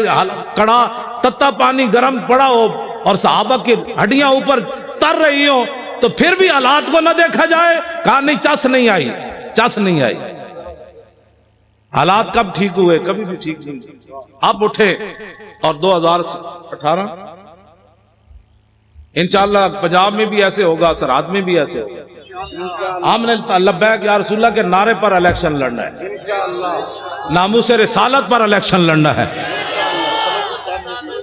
کڑا تتا پانی گرم پڑا ہو اور صحابہ کی ہڈیاں اوپر تر رہی ہوں تو پھر بھی حالات کو نہ دیکھا جائے. کہا نہیں چس نہیں آئی، چس نہیں آئی. حالات کب ٹھیک ہوئے؟ کبھی بھی ٹھیک نہیں. اب اٹھے اور 2018 انشاءاللہ پنجاب میں بھی ایسے ہوگا، سرحد میں بھی ایسے ہوگا. ہم نے لبیک یا رسول اللہ کے نعرے پر الیکشن لڑنا ہے، ناموس رسالت پر الیکشن لڑنا ہے.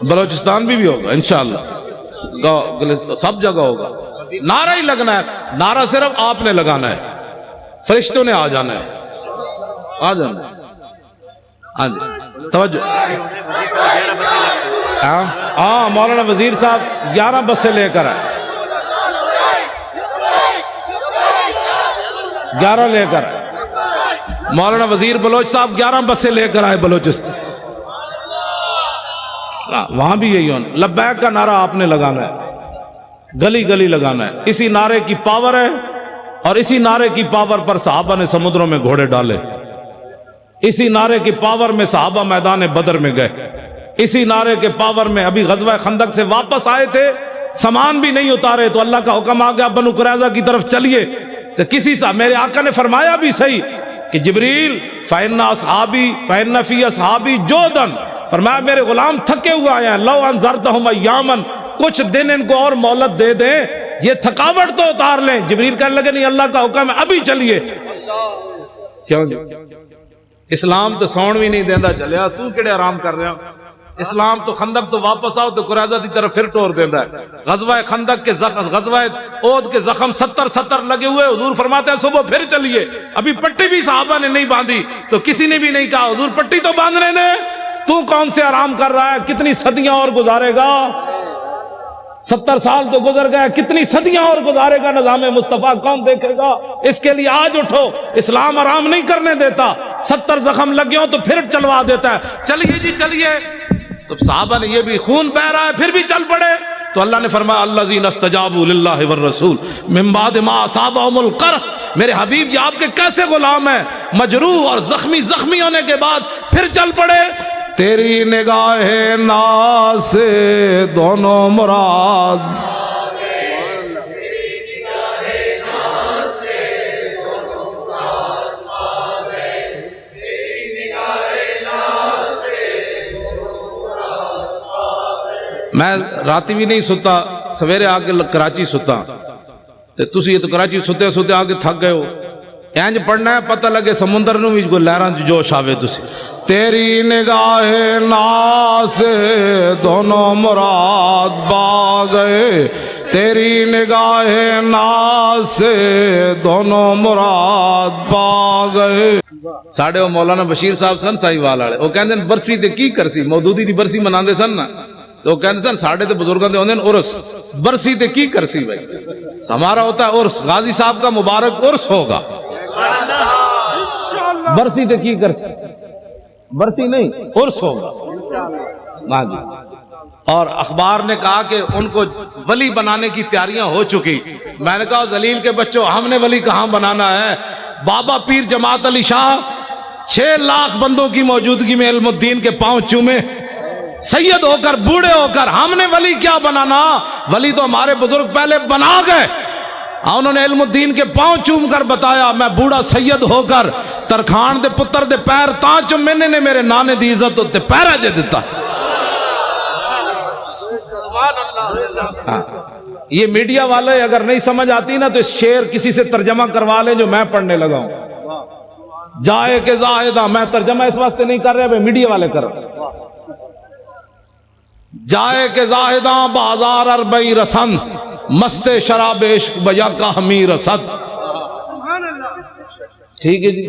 بلوچستان بھی ہوگا انشاءاللہ، سب جگہ ہوگا. نعرہ ہی لگنا ہے. نعرہ صرف آپ نے لگانا ہے، فرشتوں نے آ جانا ہے، آ جانا ہے. ہاں جی توجہ. ہاں مولانا وزیر صاحب 11 بسیں لے کر آئے، 11 لے کر مولانا وزیر بلوچ صاحب 11 بسیں لے کر آئے بلوچستان، وہاں بھی یہی ہونا، لبیک کا نعرہ آپ نے لگانا ہے، گلی گلی لگانا ہے، اسی نعرے کی پاور ہے، اور اسی نعرے کی پاور پر صحابہ نے سمندروں میں گھوڑے ڈالے، اسی نعرے کی پاور میں صحابہ میدان بدر میں گئے، اسی نعرے کے پاور میں ابھی غزوہ خندق سے واپس آئے تھے، سامان بھی نہیں اتارے تو اللہ کا حکم آ گیا بنو قریظہ کی طرف چلیے، تو کسی سے میرے آقا نے فرمایا بھی صحیح کہ جبریل فَإِنَّ أَصْحَابِي فَإِنَّ فِي أَصْحَابِي جُودًا، فرمایا میرے غلام تھکے ہوئے آئے ہیں، لَوْ أَنذَرْتَهُمْ أَيَّامًا، کچھ دن ان کو اور مہلت دے دیں، یہ تھکاوٹ تو اتار لیں۔ جبریل کہنے لگے نہیں، اللہ کا حکم ہے ابھی چلیے۔ کیوں جی؟ اسلام تو سون بھی نہیں دیندہ چلیا، تو کڑے آرام کر رہے ہو؟ اسلام تو خندق تو واپس آؤ تو قریظہ دی طرف پھر ٹور دیندہ ہے۔ غزوہ خندق کے غزوہ احد کے زخم 70 لگے ہوئے، حضور فرماتے ہیں صبح پھر چلیے، ابھی پٹی بھی صحابہ نے نہیں باندھی تو کسی نے بھی نہیں کہا حضور پٹی تو باندھنے دے، تو کون سے آرام کر رہا ہے، کتنی صدیاں اور گزارے گا، 70 سال تو گزر گئے، کتنی صدیاں اور گزارے گا، نظام مصطفیٰ کون دیکھے گا؟ اس کے لیے آج اٹھو، اسلام آرام نہیں کرنے دیتا، 70 زخم لگے ہوں تو پھر چلوا دیتا ہے، چلیے جی چلیے۔ تو صحابہ نے یہ بھی خون بہ رہا ہے پھر بھی چل پڑے، تو اللہ نے فرمایا الذین استجابوا للہ والرسول من بعد ما اصابہم القرح، میرے حبیب یہ آپ کے کیسے غلام ہیں، مجروح اور زخمی ہونے کے بعد پھر چل پڑے۔ تیری نگاہ ناز سے دونوں مراد، میں راتی بھی نہیں ستا، سویرے آ کے کراچی ستا، تسی تو کراچی ستے ستے آ کے تھک گئے ہو، اینج پڑھنا ہے پتہ لگے سمندر نو بھی کوئی لہران جوش آوے تسی۔ تیری نگاہ ناز سے دونوں مراد با گئے، تیری نگاہ ناز سے دونوں مراد با گئے۔ ساڑھے وہ مولانا بشیر صاحب سن سائی والے، وہ کہندے برسی تے کی کرسی، مودودی دی برسی مناندے سن نا، تو وہ کہندے سن ساڑھے تے بزرگاں دے ہوندے عرس، برسی تے کی کرسی بھائی، ہمارا ہوتا ہے عرس، غازی صاحب کا مبارک عرس ہوگا، برسی تے کی کرسی، برسی نہیں عرس ہوگا۔ ہاں جی، اور اخبار نے کہا کہ ان کو ولی بنانے کی تیاریاں ہو چکی، میں نے کہا ذلیل کے بچوں ہم نے ولی کہاں بنانا ہے، بابا پیر جماعت علی شاہ 6 لاکھ بندوں کی موجودگی میں علم الدین کے پاؤں چومے، سید ہو کر بوڑھے ہو کر، ہم نے ولی کیا بنانا، ولی تو ہمارے بزرگ پہلے بنا گئے، انہوں نے علم الدین کے پاؤں چوم کر بتایا میں بوڑھا سید ہو کر ترخان دے پتر دے پیر تاں چومنے نے میرے نانے دی عزت ہوتے پیرا جے دیتا۔ یہ میڈیا والے اگر نہیں سمجھ آتی نا تو اس شعر کسی سے ترجمہ کروا لیں جو میں پڑھنے لگا ہوں، جائے کہ زاہدہ، میں ترجمہ اس واسطے نہیں کر رہے، میڈیا والے کر رہے، جائے کہ زاہداں بازار اربئی رسن، مست شراب عشق بیا کا ہمی رسد۔ ٹھیک ہے جی،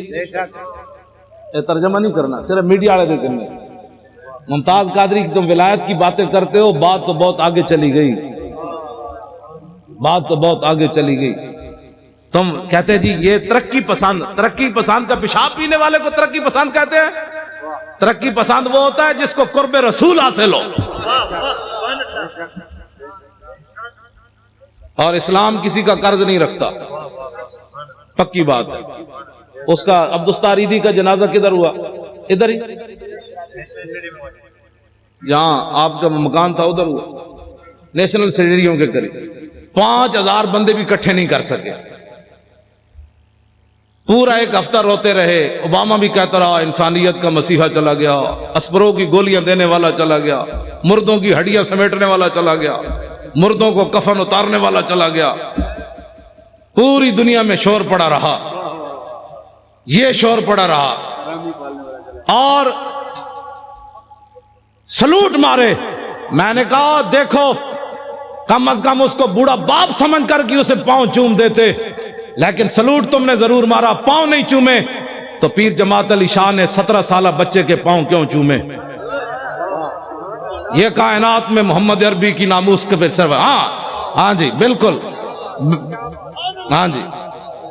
یہ ترجمہ نہیں کرنا، صرف میڈیا والے دے کرنے۔ ممتاز قادری کی تم ولایت کی باتیں کرتے ہو، بات تو بہت آگے چلی گئی، بات تو بہت آگے چلی گئی۔ تم کہتے جی یہ ترقی پسند کا پیشاب پینے والے کو ترقی پسند کہتے ہیں؟ ترقی پسند وہ ہوتا ہے جس کو قرب رسول حاصل ہو، اور اسلام کسی کا قرض نہیں رکھتا، پکی بات ہے۔ اس کا عبدالستاریدی کا جنازہ کدھر ہوا؟ ادھر ہی، یہاں آپ کا مکان تھا ادھر ہوا، نیشنل اسٹیڈیم کے قریب، 5000 بندے بھی اکٹھے نہیں کر سکے، پورا ایک ہفتہ روتے رہے۔ اوباما بھی کہتا رہا انسانیت کا مسیحا چلا گیا، اسپروں کی گولیاں دینے والا چلا گیا، مردوں کی ہڈیاں سمیٹنے والا چلا گیا، مردوں کو کفن اتارنے والا چلا گیا، پوری دنیا میں شور پڑا رہا، یہ شور پڑا رہا، اور سلوٹ مارے۔ میں نے کہا دیکھو کم از کم اس کو بوڑھا باپ سمجھ کر کہ اسے پاؤں چوم دیتے، لیکن سلوٹ تم نے ضرور مارا، پاؤں نہیں چومے۔ تو پیر جماعت علی شاہ نے 17 سالہ بچے کے پاؤں کیوں چومے؟ یہ کائنات میں محمد عربی کی ناموس کے پھر سر، ہاں جی بالکل، ہاں جی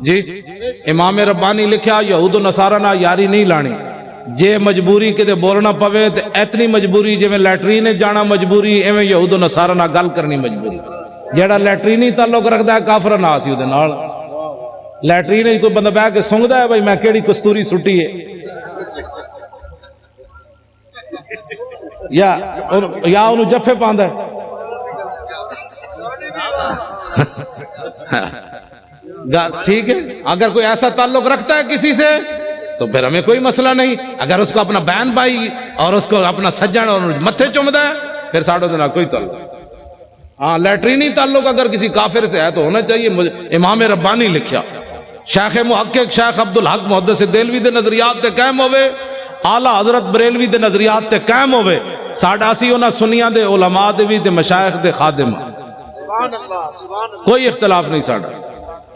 جی امام ربانی لکھیا یہود و نصارہ نہ یاری نہیں لانی جے مجبوری کتے بولنا پوے تے اتنی مجبوری جے میں لیٹرین جانا مجبوری ایویں یہود و نصارہ نہ گل کرنی مجبوری جیڑا لیٹرینی تعلق رکھدا ہے کافر نہ سی اودے نال لیٹرین کوئی بندہ بیٹھ کے سونگدا ہے بھائی میں کیڑی کستوری سٹی ہے یا انہوں جفے پاندا ہے ٹھیک ہے اگر کوئی ایسا تعلق رکھتا ہے کسی سے تو پھر ہمیں کوئی مسئلہ نہیں اگر اس کو اپنا بہن بھائی اور اس کو اپنا سجن اور متھے چومدا ہے پھر ساڑھوں دن کوئی تعلق ہاں لیٹرینی تعلق اگر کسی کافر سے ہے تو ہونا چاہیے امام ربانی لکھیا شیخ محقق شیخ عبدالحق محدث دہلوی دے نظریات تے قائم ہوئے اعلیٰ حضرت بریلوی دے نظریات تے قائم ہوئے ساڈا سی انہاں سنیاں دے علماء دے بھی تے مشائخ دے خادم سبحان اللہ سبحان اللہ کوئی اختلاف نہیں ساڈا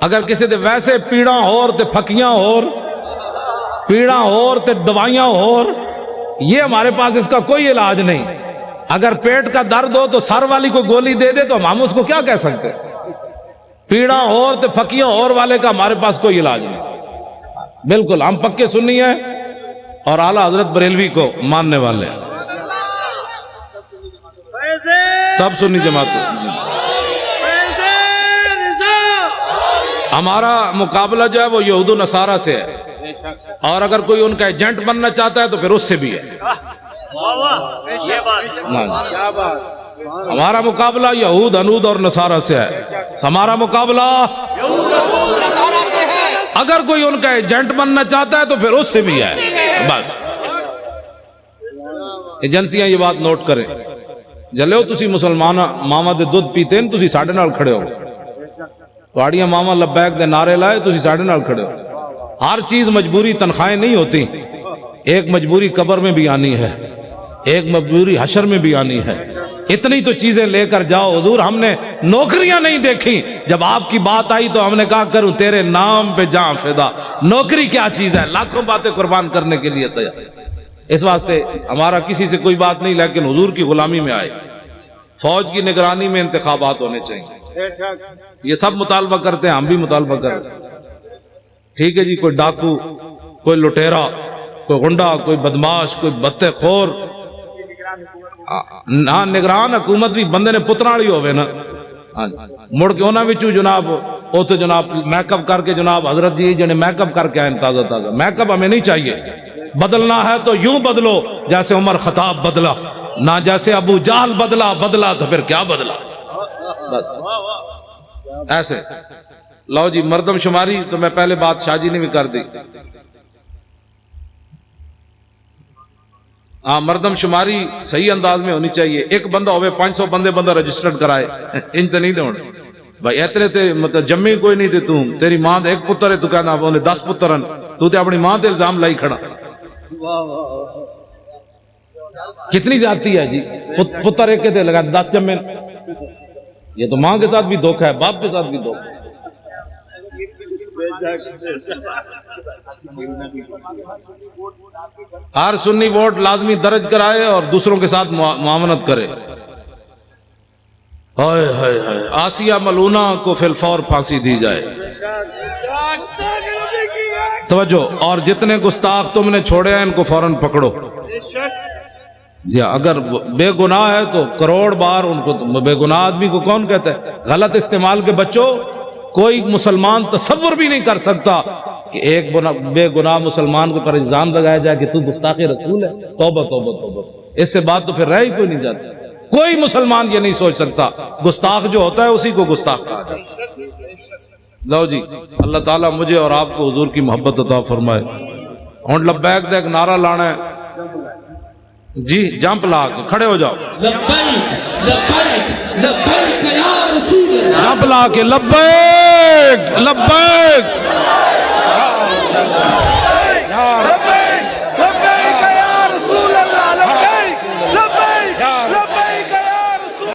اگر کسی دے ویسے پیڑاں ہور تے پھکیاں ہور پیڑاں ہور تے دوائیاں ہور یہ ہمارے پاس اس کا کوئی علاج نہیں اگر پیٹ کا درد ہو تو سر والی کو گولی دے دے تو ہم اس کو کیا کہہ سکتے پیڑاں ہور تے پھکیاں ہور والے کا ہمارے پاس کوئی علاج نہیں بالکل ہم پکے سنی ہیں اور اعلیٰ حضرت بریلوی کو ماننے والے ہیں سب سنی جماعت ہمارا مقابلہ جو ہے وہ یہود و نصارہ سے ہے اور اگر کوئی ان کا ایجنٹ بننا چاہتا ہے تو پھر اس سے بھی ہے ہمارا مقابلہ یہود انود اور نصارہ سے ہے ہمارا مقابلہ اگر کوئی ان کا ایجنٹ بننا چاہتا ہے تو پھر اس سے بھی ہے بس ایجنسیاں یہ بات نوٹ کریں جلے ہو تسی مسلمان ماما دے دودھ پیتے ہیں تسی ساڑھے نال کھڑے ہو تواڑیاں ماما لبیک دے نعرے لائے تسی ساڑھے نال کھڑے ہو ہر چیز مجبوری تنخواہیں نہیں ہوتی ایک مجبوری قبر میں بھی آنی ہے ایک مجبوری حشر میں بھی آنی ہے اتنی تو چیزیں لے کر جاؤ حضور ہم نے نوکریاں نہیں دیکھی جب آپ کی بات آئی تو ہم نے کہا کروں تیرے نام پہ جاں فدا نوکری کیا چیز ہے لاکھوں باتیں قربان کرنے کے لیے تیار اس واسطے ہمارا کسی سے کوئی بات نہیں لیکن حضور کی غلامی میں آئے فوج کی نگرانی میں انتخابات ہونے چاہیے یہ سب مطالبہ کرتے ہیں ہم بھی مطالبہ کرتے ہیں ٹھیک ہے جی کوئی ڈاکو کوئی لٹیرا کوئی غنڈا کوئی بدماش کوئی بتے خور نہ نگران حکومت بھی بندے نے پترالی ہوئے نا مڑ کے انہاں وچوں جناب او تو جناب میک اپ کر کے جناب حضرت جی جنہیں میک اپ کر کے آئے تازہ تازہ میک اپ ہمیں نہیں چاہیے بدلنا ہے تو یوں بدلو جیسے عمر خطاب بدلا نہ جیسے ابو جہل بدلا تو پھر کیا بدلا ایسے لو جی مردم شماری تو میں پہلے بات شاہ جی نے بھی کر دی ہاں مردم شماری صحیح انداز میں ہونی چاہیے ایک بندہ ہوئے 500 بندہ رجسٹرڈ کرائے ان تے نہیں دون بھائی اتنے تے مطلب جمی کوئی نہیں تے تیری ماں دے ایک پتر ہے تو کہنا بولے 10 پترن تو تے اپنی ماں تے الزام لائی کھڑا کتنی زیادتی ہے جی پتر ایک کے تے لگا 10 جمے یہ تو ماں کے ساتھ بھی دھوکہ ہے باپ کے ساتھ بھی دھوکہ ہے ہر سنی ووٹ لازمی درج کرائے اور دوسروں کے ساتھ معاونت کرے ہائے ہائے ہائے آسیہ ملونہ کو فی الفور پھانسی دی جائے توجہ اور جتنے گستاخ تم نے چھوڑے ہیں ان کو فوراً پکڑو جی اگر بے گناہ ہے تو کروڑ بار ان کو بے گناہ آدمی کو کون کہتا ہے غلط استعمال کے بچوں کوئی مسلمان تصور بھی نہیں کر سکتا کہ ایک بے گناہ مسلمان کو پر الزام لگایا جائے کہ تو گستاخ رسول ہے توبہ توبہ توبہ اس سے بات تو پھر رہ ہی کوئی نہیں جاتی کوئی مسلمان یہ نہیں سوچ سکتا گستاخ جو ہوتا ہے اسی کو گستاخ کہا جاتا ہے لو جی اللہ تعالیٰ مجھے اور آپ کو حضور کی محبت عطا فرمائے ہن لبیک دے ایک نعرہ لانا ہے جی جمپ لا کے کھڑے ہو جاؤ لبیک لبیک لبیک یا رسول اللہ جمپ لا کے لبیک لبیک